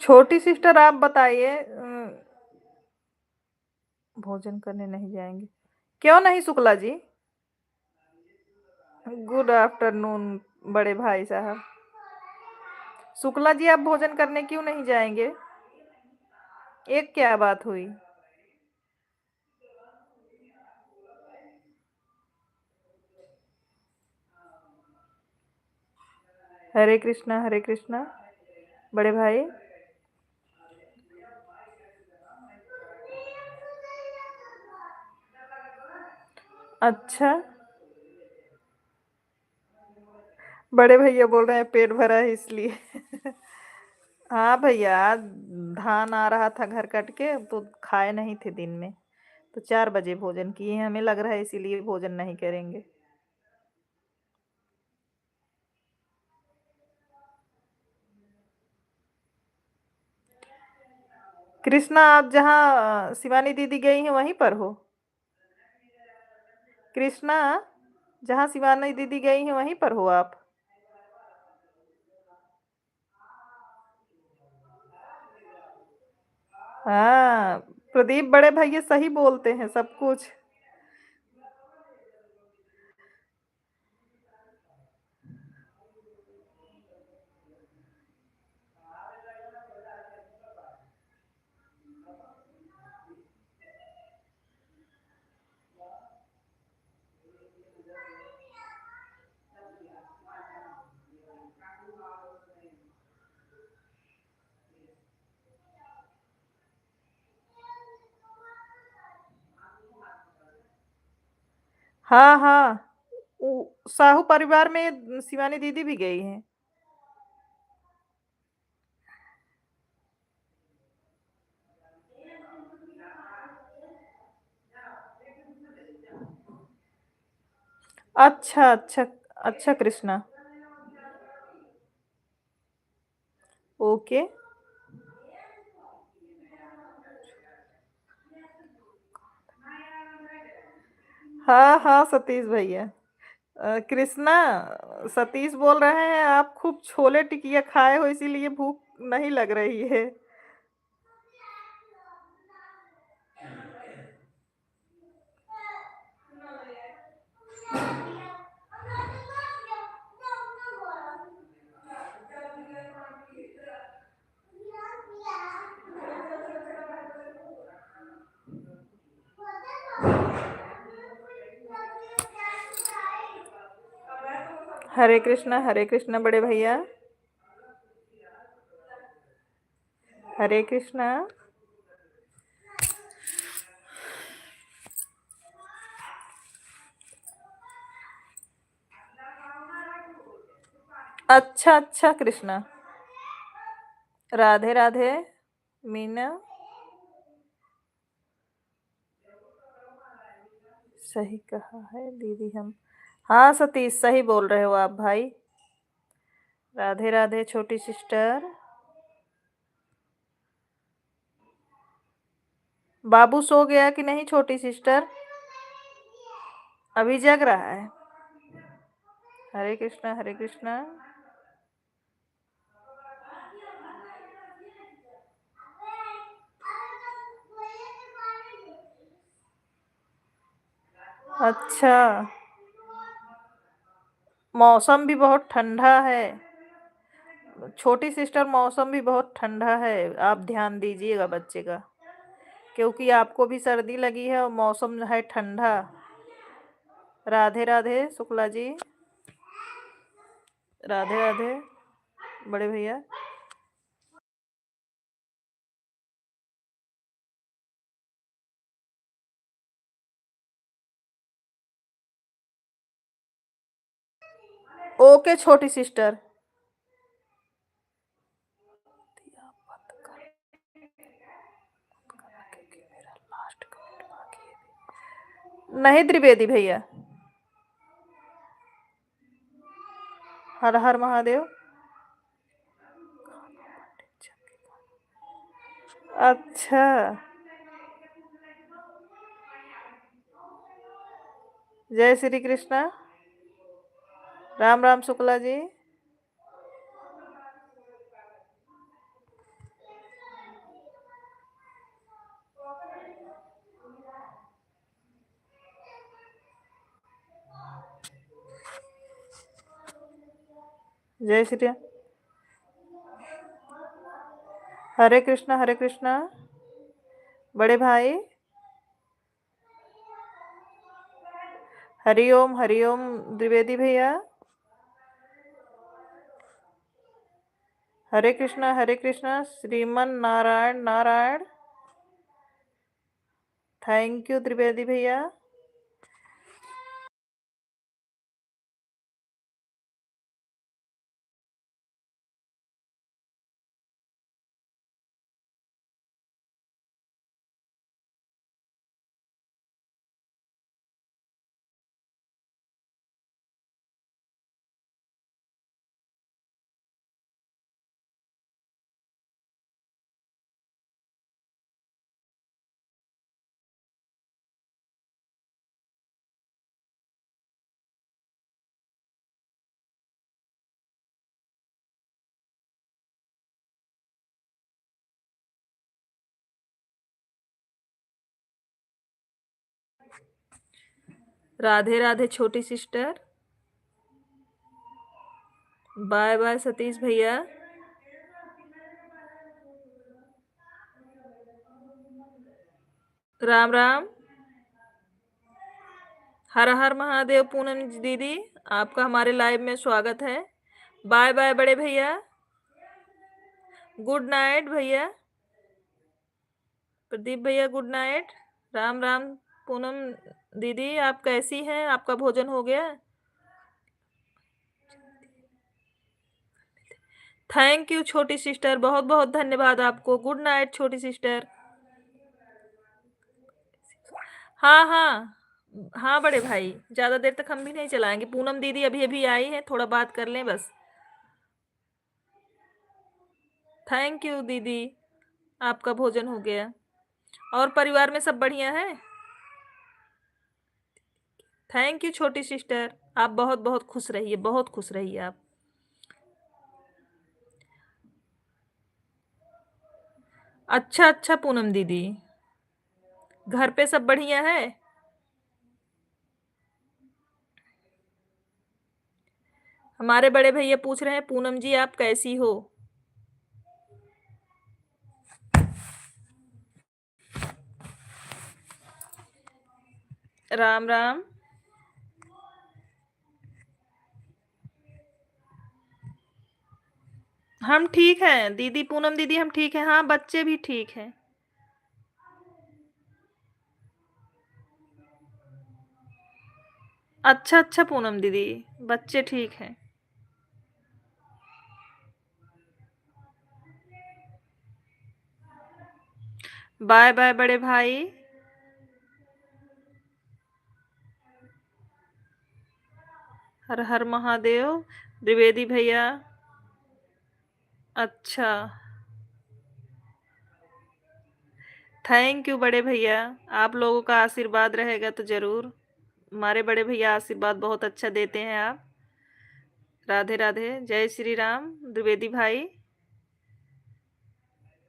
[SPEAKER 1] छोटी सिस्टर आप बताइए, भोजन करने नहीं जाएंगे? क्यों नहीं शुक्ला जी? गुड आफ्टरनून बड़े भाई साहब। शुक्ला जी आप भोजन करने क्यों नहीं जाएंगे? एक क्या बात हुई? हरे कृष्णा बड़े भाई। अच्छा, बड़े भैया बोल रहे हैं पेट भरा है इसलिए। हाँ भैया, धान आ रहा था घर कट के तो खाए नहीं थे दिन में, तो 4 बजे भोजन किए हैं, हमें लग रहा है इसीलिए भोजन नहीं करेंगे। कृष्णा आप जहाँ शिवानी दीदी गई हैं वहीं पर हो? कृष्णा, जहाँ शिवानी दीदी गई हैं वहीं पर हो आप? हाँ, प्रदीप बड़े भैया सही बोलते हैं सब कुछ। हाँ हाँ, साहू परिवार में शिवानी दीदी भी गई हैं। अच्छा अच्छा। अच्छा कृष्णा। ओके। हाँ हाँ सतीश भैया। कृष्णा, सतीश बोल रहे हैं आप खूब छोले टिकिया खाए हो इसीलिए भूख नहीं लग रही है। हरे कृष्णा बड़े भैया, हरे कृष्णा। अच्छा अच्छा कृष्णा, राधे राधे मीना। सही कहा है दीदी हम। हाँ सतीश, सही बोल रहे हो आप भाई। राधे राधे छोटी सिस्टर। बाबू सो गया कि नहीं छोटी सिस्टर? अभी जग रहा है। हरे कृष्णा हरे कृष्णा। अच्छा, मौसम भी बहुत ठंडा है छोटी सिस्टर, मौसम भी बहुत ठंडा है। आप ध्यान दीजिएगा बच्चे का, क्योंकि आपको भी सर्दी लगी है और मौसम है ठंडा। राधे राधे शुक्ला जी, राधे राधे बड़े भैया। ओके छोटी सिस्टर। नहीं त्रिवेदी भैया। हर हर महादेव। अच्छा, जय श्री कृष्णा। राम राम शुक्ला जी। जय श्री हरे कृष्णा बड़े भाई। हरि ओम द्विवेदी भैया। हरे कृष्णा श्रीमन नारायण नारायण। थैंक यू त्रिवेदी भैया। राधे राधे छोटी सिस्टर। बाय बाय सतीश भैया। राम राम। हर हर महादेव पूनम दीदी, आपका हमारे लाइव में स्वागत है। बाय बाय बड़े भैया। गुड नाइट भैया। प्रदीप भैया गुड नाइट। राम राम पूनम दीदी, आप कैसी हैं? आपका भोजन हो गया? थैंक यू छोटी सिस्टर, बहुत बहुत धन्यवाद आपको। गुड नाइट छोटी सिस्टर। हाँ हाँ हाँ बड़े भाई, ज्यादा देर तक हम भी नहीं चलाएंगे। पूनम दीदी अभी अभी आई है, थोड़ा बात कर लें बस। थैंक यू दीदी, आपका भोजन हो गया। और परिवार में सब बढ़िया है? थैंक यू छोटी सिस्टर, आप बहुत बहुत खुश रहिए, बहुत खुश रहिए आप। अच्छा अच्छा पूनम दीदी, घर पे सब बढ़िया है? हमारे बड़े भैया पूछ रहे हैं पूनम जी आप कैसी हो? राम राम। हम ठीक हैं दीदी, पूनम दीदी हम ठीक हैं। हाँ, बच्चे भी ठीक हैं। अच्छा, अच्छा पूनम दीदी, बच्चे ठीक हैं। बाय बाय बड़े भाई। हर हर महादेव। द्विवेदी भैया। अच्छा। थैंक यू बड़े भैया। आप लोगों का आशीर्वाद रहेगा तो जरूर। हमारे बड़े भैया आशीर्वाद बहुत अच्छा देते हैं आप। राधे राधे, जय श्री राम द्विवेदी भाई।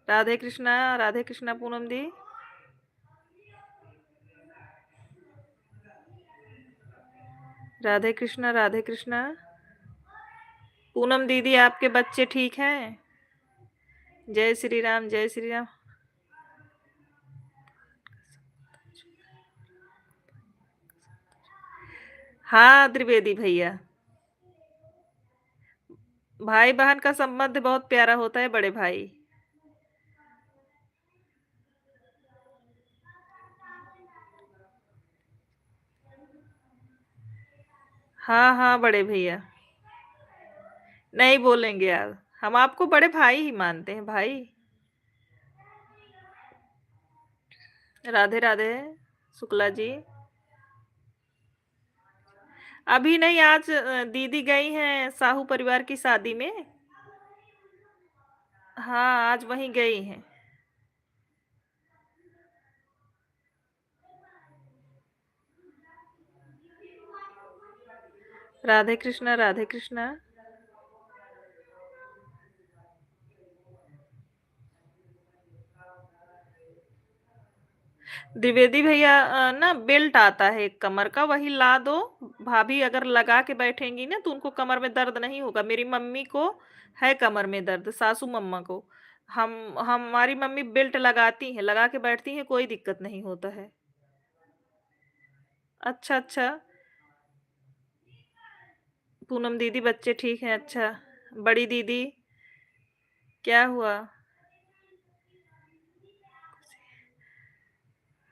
[SPEAKER 1] राधे कृष्णा पूनम दी। राधे कृष्णा, राधे कृष्णा। पूनम दीदी आपके बच्चे ठीक हैं? जय श्री राम, जय श्री राम। हाँ त्रिवेदी भैया। भाई बहन का संबंध बहुत प्यारा होता है बड़े भाई। हाँ हाँ बड़े भैया। नहीं बोलेंगे यार, हम आपको बड़े भाई ही मानते हैं भाई। राधे राधे शुक्ला जी। अभी नहीं, आज दीदी गई हैं साहू परिवार की शादी में। हाँ, आज वहीं गई हैं। राधे कृष्णा, राधे कृष्णा। द्विवेदी भैया, ना बेल्ट आता है एक कमर का, वही ला दो। भाभी अगर लगा के बैठेंगी ना तो उनको कमर में दर्द नहीं होगा। मेरी मम्मी को है कमर में दर्द, सासू मम्मा को। हम हमारी मम्मी बेल्ट लगाती हैं, लगा के बैठती हैं, कोई दिक्कत नहीं होता है। अच्छा अच्छा। पूनम दीदी बच्चे ठीक हैं, अच्छा। बड़ी दीदी। क्या हुआ?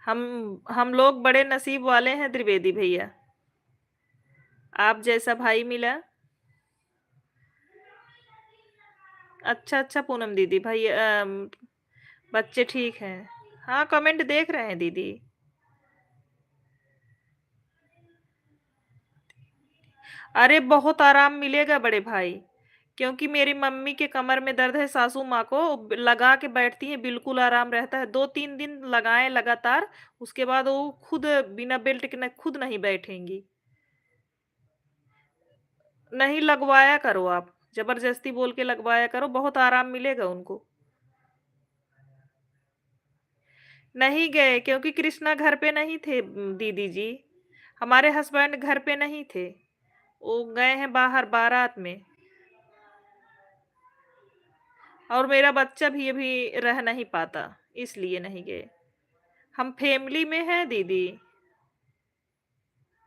[SPEAKER 1] हम लोग बड़े नसीब वाले हैं त्रिवेदी भैया। आप जैसा भाई मिला। अच्छा अच्छा पूनम दीदी भाई, बच्चे ठीक हैं। हाँ, कमेंट देख रहे हैं दीदी। अरे बहुत आराम मिलेगा बड़े भाई। क्योंकि मेरी मम्मी के कमर में दर्द है, सासू माँ को लगा के बैठती है, बिल्कुल आराम रहता है। 2-3 दिन लगाएं लगातार। उसके बाद वो खुद बिना बेल्ट के खुद नहीं बैठेंगी। नहीं, लगवाया करो आप। जबरदस्ती बोल के लगवाया करो, बहुत आराम मिलेगा उनको। नहीं गए क्योंकि कृष्णा घर पे नहीं थे, दीदी जी। हमारे हस्बैंड घर पे नहीं थे। वो गए हैं बाहर बारात में। और मेरा बच्चा भी अभी रह नहीं पाता, इसलिए नहीं गए। हम फैमिली में हैं दीदी।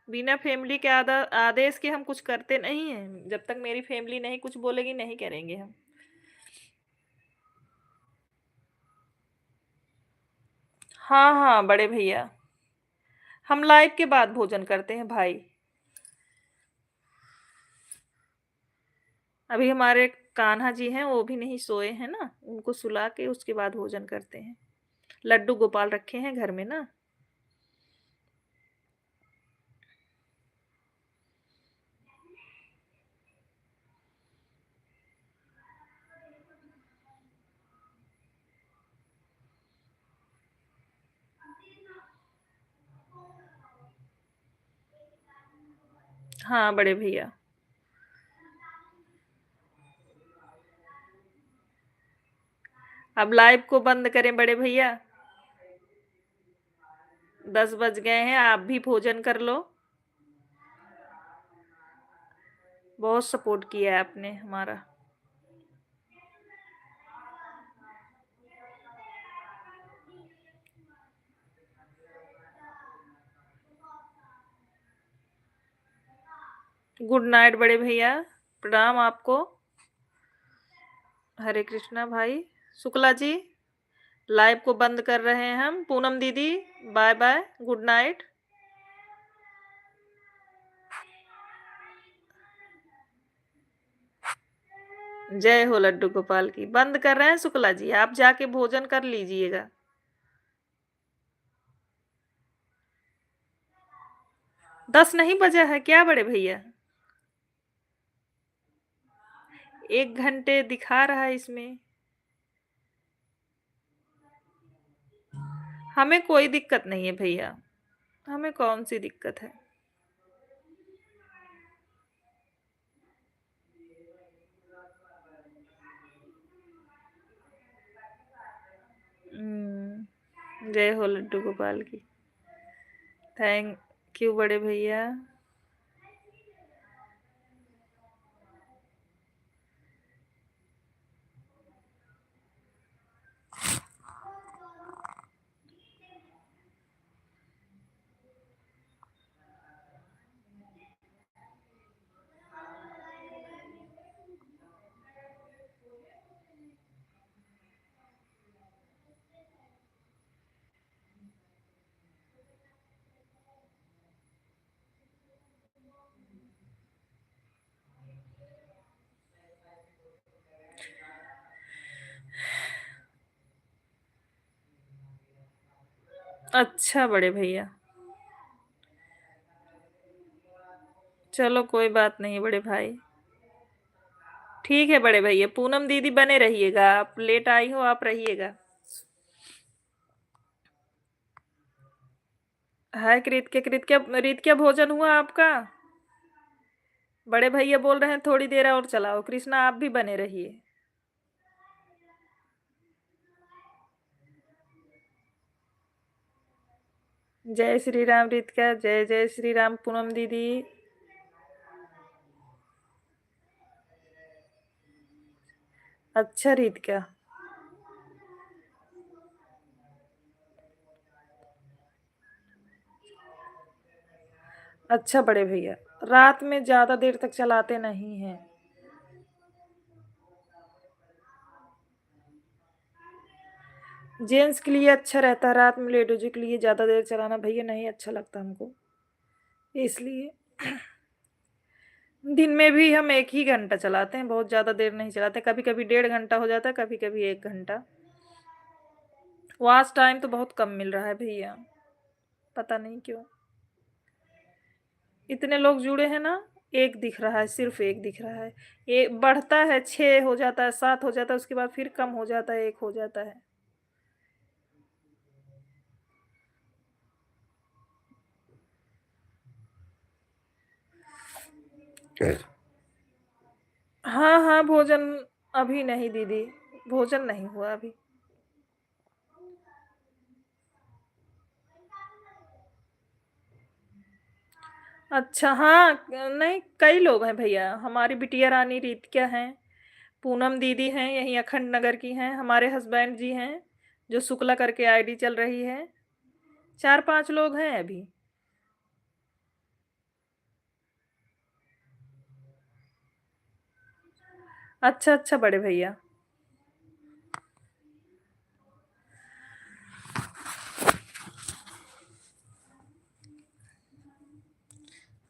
[SPEAKER 1] बिना फैमिली के आदेश के हम कुछ करते नहीं हैं। जब तक मेरी फैमिली नहीं कुछ बोलेगी, नहीं करेंगे हम। हाँ हाँ बड़े भैया। हम लाइव के बाद भोजन करते हैं भाई। अभी हमारे कान्हा जी हैं, वो भी नहीं सोए हैं ना, उनको सुला के उसके बाद भोजन करते हैं। लड्डू गोपाल रखे हैं घर में ना। हाँ बड़े भैया। अब लाइव को बंद करें बड़े भैया? 10 बज गए हैं, आप भी भोजन कर लो। बहुत सपोर्ट किया है आपने हमारा। गुड नाइट बड़े भैया। प्रणाम आपको। हरे कृष्णा भाई। शुक्ला जी, लाइव को बंद कर रहे हैं हम। पूनम दीदी, बाय बाय, गुड नाइट। जय हो लड्डू गोपाल की। बंद कर रहे हैं शुक्ला जी, आप जाके भोजन कर लीजिएगा। 10 नहीं बजा है क्या बड़े भैया? 1 घंटे दिखा रहा है इसमें। हमें कोई दिक्कत नहीं है भैया, हमें कौन सी दिक्कत है। जय हो लड्डू गोपाल की। थैंक यू बड़े भैया। अच्छा बड़े भैया, चलो कोई बात नहीं बड़े भाई। ठीक है बड़े भैया, पूनम दीदी बने रहिएगा, आप लेट आई हो, आप रहिएगा। हाय कृत क्या भोजन हुआ आपका? बड़े भैया बोल रहे हैं थोड़ी देर और चलाओ। कृष्णा आप भी बने रहिए। जय श्री राम रितिका, जय जय श्री राम पूनम दीदी। अच्छा रितिका, अच्छा बड़े भैया, रात में ज्यादा देर तक चलाते नहीं हैं। जेंट्स के लिए अच्छा रहता है, रात में लेडीज के लिए ज्यादा देर चलाना भैया नहीं अच्छा लगता हमको, इसलिए दिन में भी हम 1 ही घंटा चलाते हैं, बहुत ज्यादा देर नहीं चलाते। कभी कभी 1.5 घंटा हो जाता है, कभी कभी 1 घंटा। वॉच टाइम तो बहुत कम मिल रहा है भैया, पता नहीं क्यों। इतने लोग जुड़े हैं ना, एक दिख रहा है, सिर्फ एक दिख रहा है। ये बढ़ता है, 6 हो जाता है, 7 हो जाता है, उसके बाद फिर कम हो जाता है, 1 हो जाता है। हाँ हाँ, भोजन अभी नहीं दीदी, भोजन नहीं हुआ अभी। अच्छा हाँ, नहीं कई लोग हैं भैया, हमारी बिटिया रानी रीतिका हैं, पूनम दीदी हैं, यहीं अखंड नगर की हैं, हमारे हस्बैंड जी हैं, जो शुक्ला करके आईडी चल रही है। 4-5 लोग हैं अभी। अच्छा अच्छा बड़े भैया।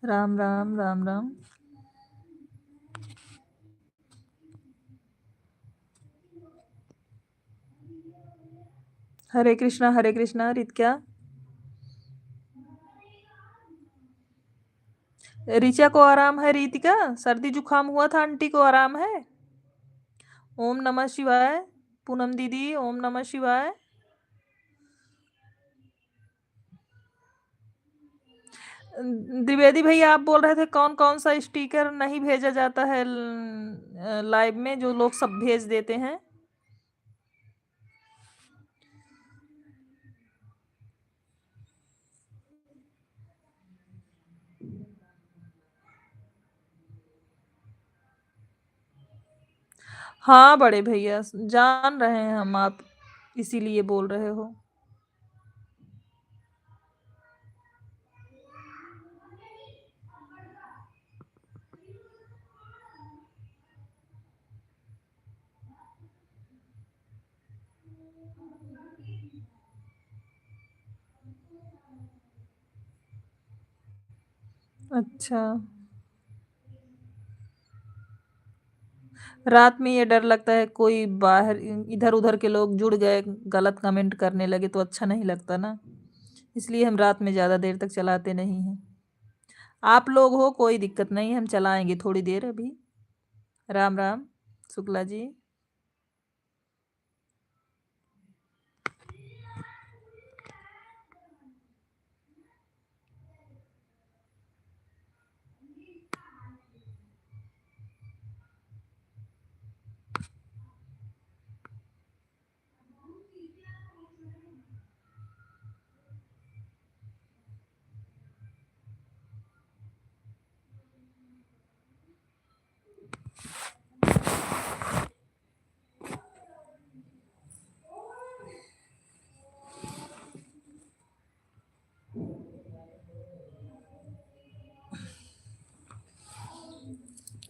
[SPEAKER 1] राम राम राम राम। हरे कृष्णा रितिका। ऋचा को आराम है रितिका? सर्दी जुकाम हुआ था, आंटी को आराम है? ओम नमः शिवाय। पूनम दीदी ओम नमः शिवाय। द्विवेदी भैया आप बोल रहे थे कौन कौन सा स्टिकर नहीं भेजा जाता है लाइव में, जो लोग सब भेज देते हैं। हाँ बड़े भैया, जान रहे हैं हम, आप इसीलिए बोल रहे हो। अच्छा। रात में ये डर लगता है कोई बाहर इधर-उधर के लोग जुड़ गए, गलत कमेंट करने लगे तो अच्छा नहीं लगता ना। इसलिए हम रात में ज़्यादा देर तक चलाते नहीं हैं। आप लोग हो कोई दिक्कत नहीं, हम चलाएँगे थोड़ी देर अभी। राम, राम शुक्ला जी।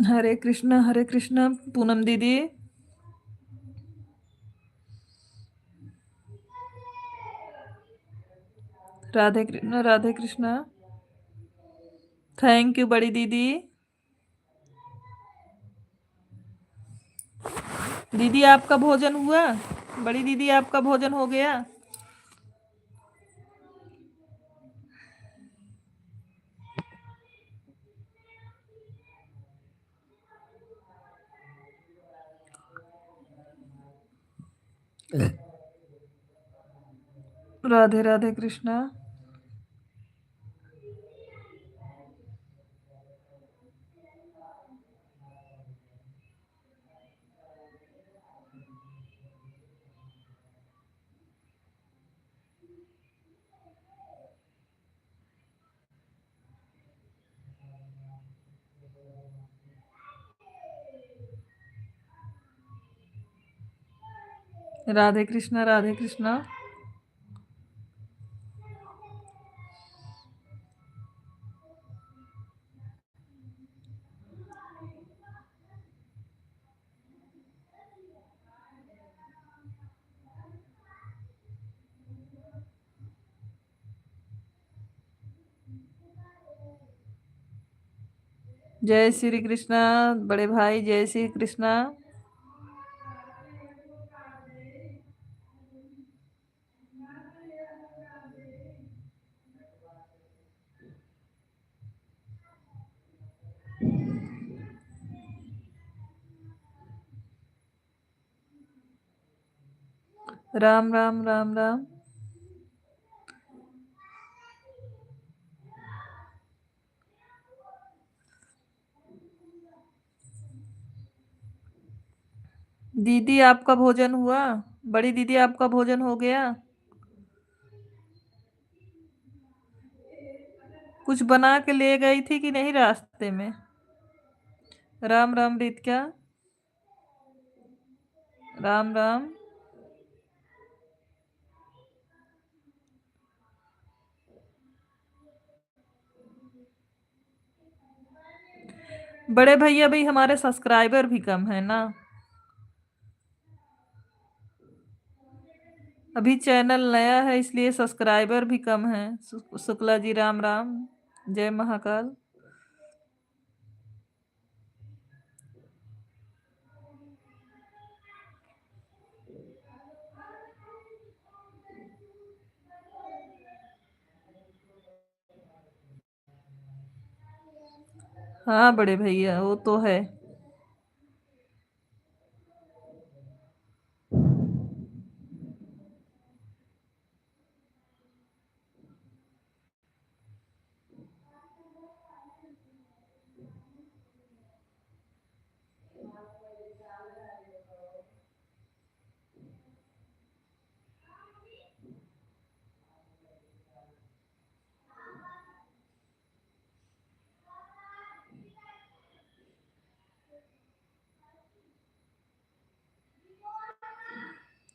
[SPEAKER 1] हरे कृष्णा पूनम दीदी। राधे कृष्णा। थैंक यू बड़ी दीदी। दीदी आपका भोजन हुआ? बड़ी दीदी आपका भोजन हो गया? राधे राधे कृष्णा। राधे कृष्णा राधे कृष्णा। जय श्री कृष्णा बड़े भाई, जय श्री कृष्णा। राम राम राम राम। दीदी आपका भोजन हुआ? बड़ी दीदी आपका भोजन हो गया? कुछ बना के ले गई थी कि नहीं रास्ते में? राम राम रीत क्या? राम राम। बड़े भैया भाई हमारे सब्सक्राइबर भी कम है ना। अभी चैनल नया है इसलिए सब्सक्राइबर भी कम है। शुक्ला जी राम राम। जय महाकाल। हाँ बड़े भैया वो तो है।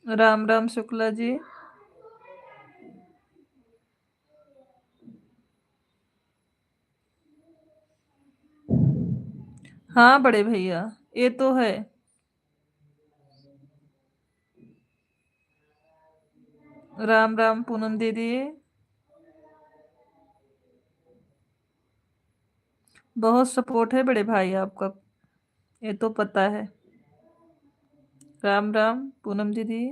[SPEAKER 1] राम राम शुक्ला जी। हाँ बड़े भैया ये तो है। राम राम पूनम दीदी। बहुत सपोर्ट है बड़े भाई आपका, ये तो पता है। राम राम पूनम दीदी।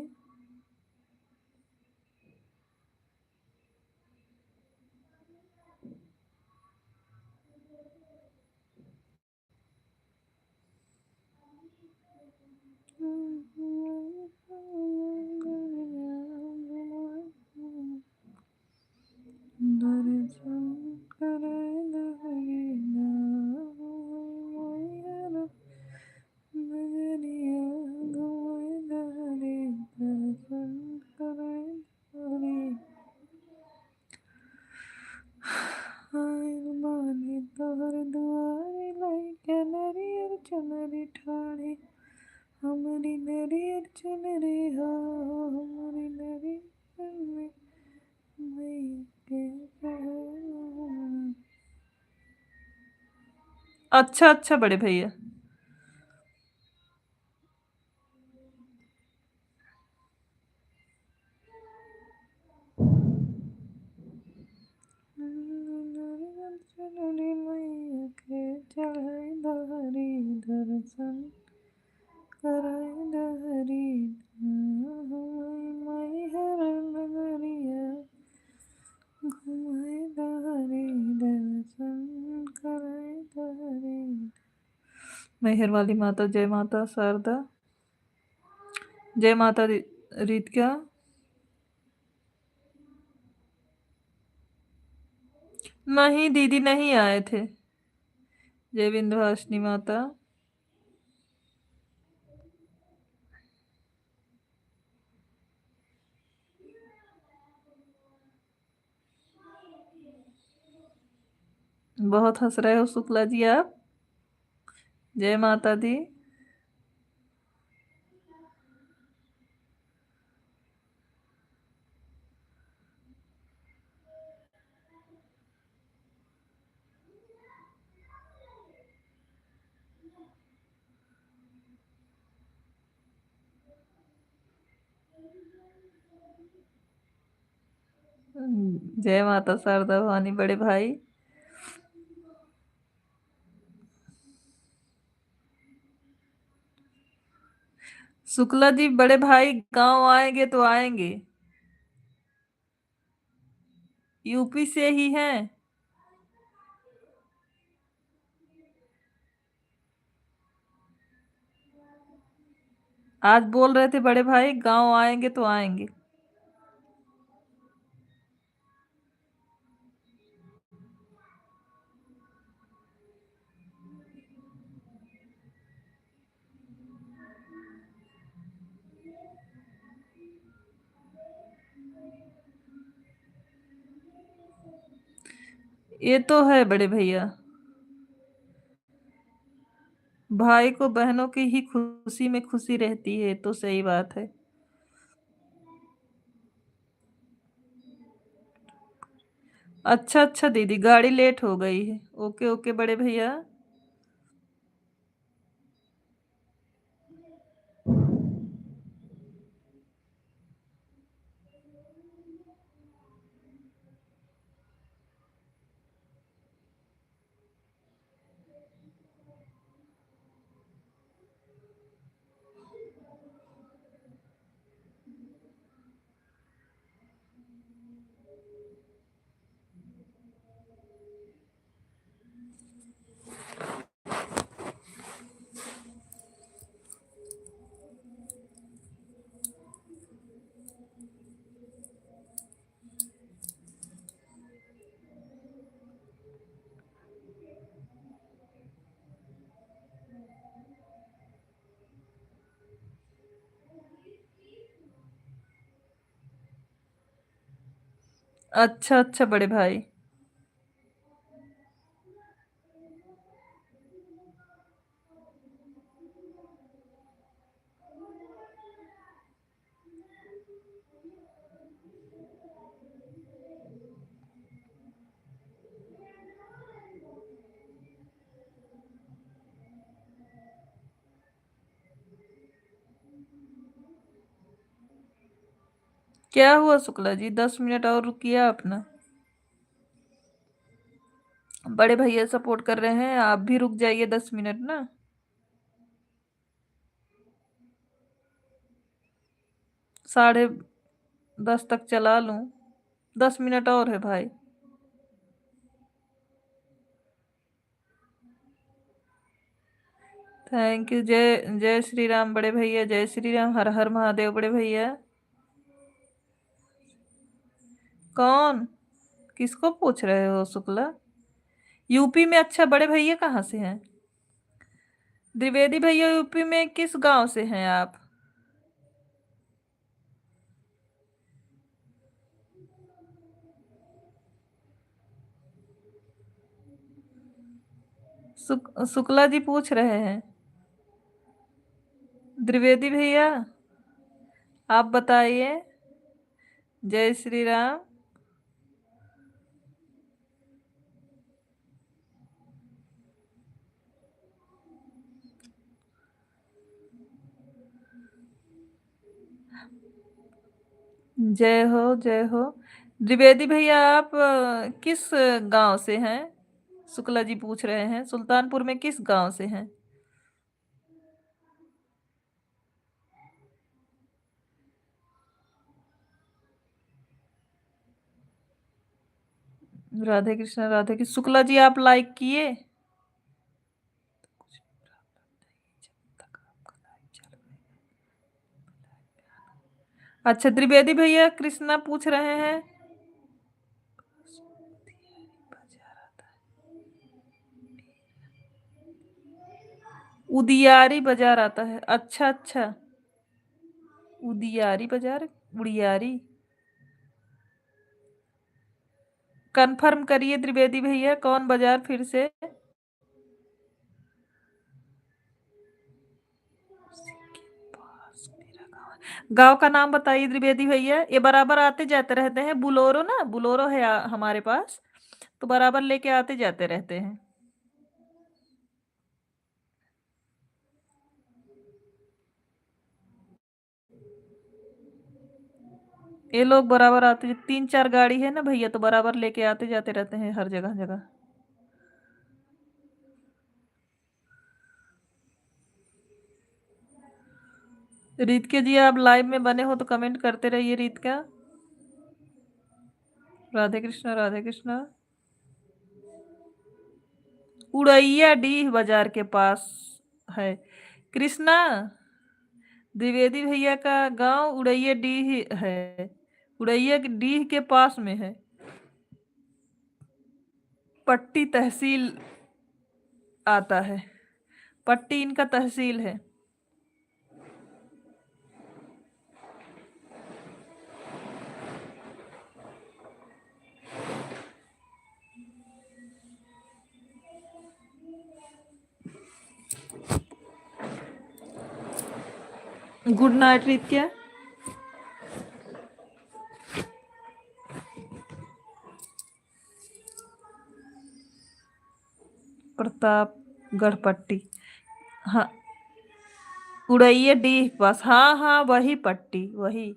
[SPEAKER 1] दर्शन करे लहरी ना, नजरिया घुमाए लहरी, दर्शन करे लहरी। आइल बानी तोहर दुआरे, लइके नरियर चुनरी ठाढ़ी, हमरी नरियर चुनरी हो, हमरी नरियर में मैया के चढ़ावा। अच्छा अच्छा बड़े भैया। नरियर चुनरी मैया के चढ़ाई दहरी, दर्शन कराई दहरी, माई हर नगरिया घुमाई दहरी, दर्शन कराई दहरी। मेहर वाली माता, जय माता शारदा, जय माता रीत क्या। नहीं दीदी नहीं आए थे। जय विंध्यवासिनी माता। बहुत हंस रहे हो शुक्ला जी आप। जय माता दी। जय माता शारदा भवानी बड़े भाई। शुक्ला जी बड़े भाई गांव आएंगे तो आएंगे। यूपी से ही हैं। आज बोल रहे थे बड़े भाई गांव आएंगे तो आएंगे। ये तो है बड़े भैया, भाई को बहनों की ही खुशी में खुशी रहती है, तो सही बात है। अच्छा अच्छा दीदी गाड़ी लेट हो गई है। ओके ओके बड़े भैया। अच्छा अच्छा बड़े भाई। क्या हुआ शुक्ला जी, 10 मिनट और रुकिए आप ना। बड़े भैया सपोर्ट कर रहे हैं, आप भी रुक जाइए 10 मिनट ना। 10:30 तक चला लूं, 10 मिनट और है भाई। Thank you. जय जय श्री राम बड़े भैया, जय श्री राम, हर हर महादेव बड़े भैया। कौन? किसको पूछ रहे हो शुक्ला? यूपी में? अच्छा, बड़े भैया कहाँ से हैं? द्विवेदी भैया यूपी में किस गांव से हैं आप? शुक्ला जी पूछ रहे हैं। द्विवेदी भैया आप बताइए। जय श्री राम। जय हो जय हो। द्विवेदी भैया आप किस गांव से हैं? शुक्ला जी पूछ रहे हैं सुल्तानपुर में किस गांव से हैं? राधे कृष्ण राधे कृष्ण। शुक्ला जी आप लाइक किए? अच्छा, त्रिवेदी भैया कृष्णा पूछ रहे हैं। उदियारी बाजार आता है? अच्छा अच्छा। उदियारी बाजार, उड़ियारी। कंफर्म करिए त्रिवेदी भैया, कौन बाजार फिर से? गांव का नाम बताइए त्रिवेदी भैया। ये बराबर आते जाते रहते हैं, बुलोरो ना, बुलोरो है हमारे पास, तो बराबर लेके आते जाते रहते हैं। ये लोग बराबर आते, 3-4 गाड़ी है ना भैया, तो बराबर लेके आते जाते रहते हैं हर जगह जगह। रीत के जी आप लाइव में बने हो तो कमेंट करते रहिए रीत का। राधे कृष्णा राधे कृष्णा। उड़ैया डीह बाजार के पास है कृष्णा। द्विवेदी भैया का गांव उड़ैया डीह है, उड़ैया डीह के पास में है। पट्टी तहसील आता है, पट्टी इनका तहसील है। गुड नाइट रीत क्या। प्रतापगढ़ पट्टी। हाँ, उड़ैया डीह के पास, हाँ हाँ वही पट्टी वही।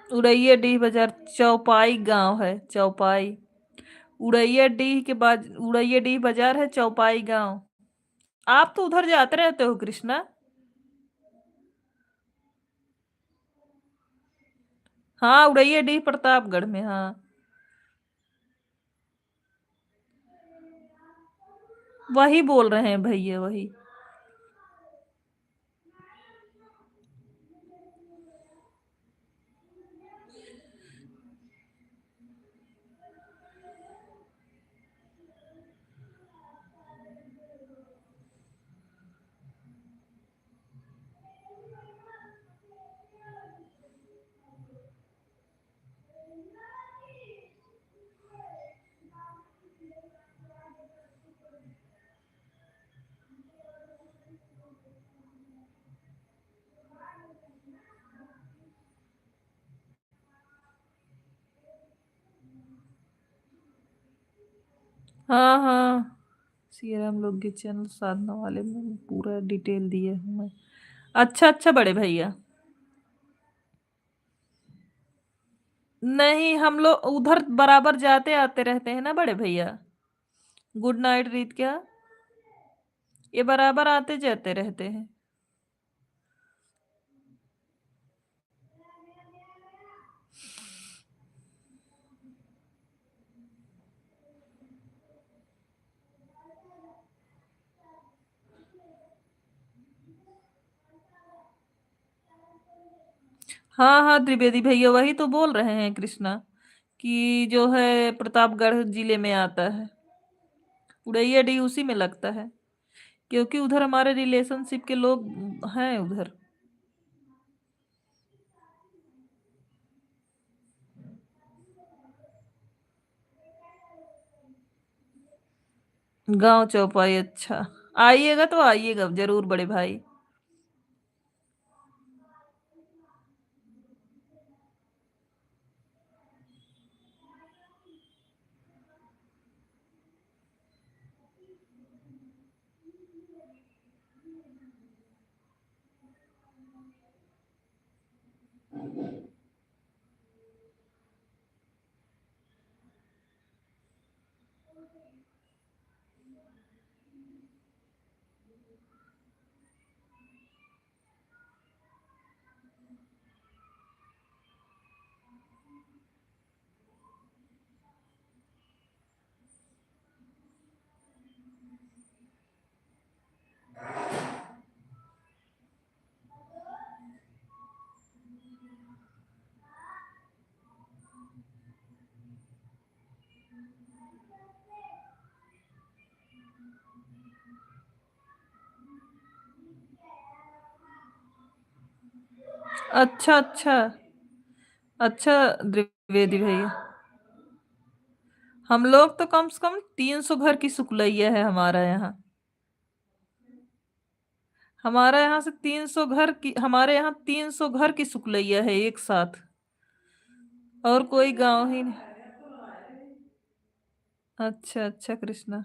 [SPEAKER 1] उड़ैया डीह बाजार चौपाई गांव है, चौपाई। उड़ैया डीह के बाद उड़ैया डीह बाजार है, चौपाई गांव। आप तो उधर जाते रहते हो कृष्णा। हाँ, उड़ैया डीह प्रतापगढ़ में, हाँ। वही बोल रहे हैं भैया, वही। हाँ हाँ, सीआराम लोकगीत चैनल साधना वाले में पूरा डिटेल दिए हूँ मैं। अच्छा अच्छा बड़े भैया। नहीं, हम लोग उधर बराबर जाते आते रहते हैं ना बड़े भैया। गुड नाइट रीत क्या, ये बराबर आते जाते रहते हैं। हाँ हाँ त्रिवेदी भैया, वही तो बोल रहे हैं कृष्णा, कि जो है प्रतापगढ़ जिले में आता है। उड़ैया डी उसी में लगता है, क्योंकि उधर हमारे रिलेशनशिप के लोग हैं उधर। गांव चौपाई, अच्छा। आइएगा तो आइएगा जरूर बड़े भाई। अच्छा अच्छा। अच्छा द्विवेदी भैया, हम लोग तो कम से कम 300 घर की सुकलैया है हमारा यहाँ। हमारा यहाँ से 300 घर की, हमारे यहाँ 300 घर की सुकलैया है एक साथ। और कोई गांव ही नहीं। अच्छा अच्छा कृष्णा।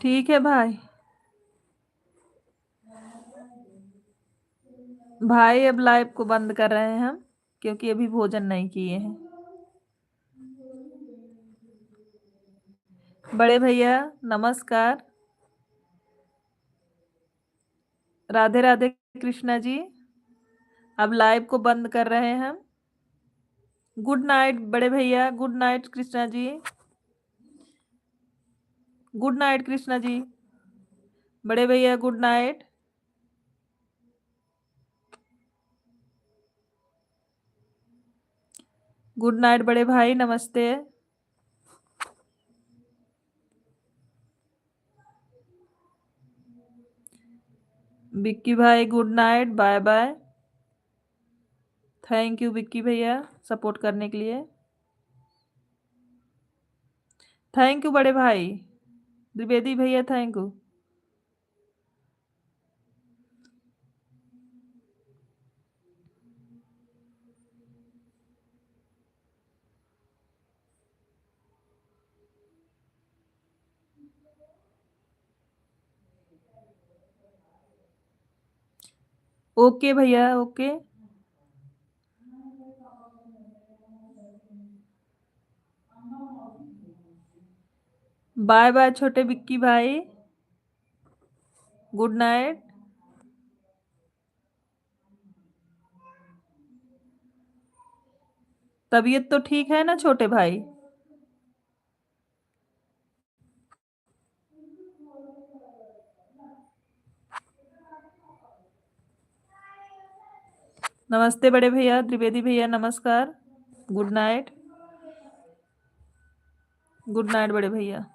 [SPEAKER 1] ठीक है भाई। भाई अब लाइव को बंद कर रहे हैं हम, क्योंकि अभी भोजन नहीं किए हैं। बड़े भैया नमस्कार। राधे राधे कृष्णा जी। अब लाइव को बंद कर रहे हैं हम। गुड नाइट बड़े भैया, good night Krishna ji. Good night Krishna ji. बड़े भैया गुड नाइट। गुड नाइट बड़े भाई, नमस्ते। विक्की भाई good night, bye bye. Thank you Vicky भैया सपोर्ट करने के लिए। थैंक यू बड़े भाई। द्विवेदी भैया थैंक यू। ओके भैया ओके। बाय बाय छोटे विक्की भाई। Good night. तबीयत तो ठीक है ना छोटे भाई? नमस्ते बड़े भैया, त्रिवेदी भैया नमस्कार। Good night. गुड नाइट बड़े भैया।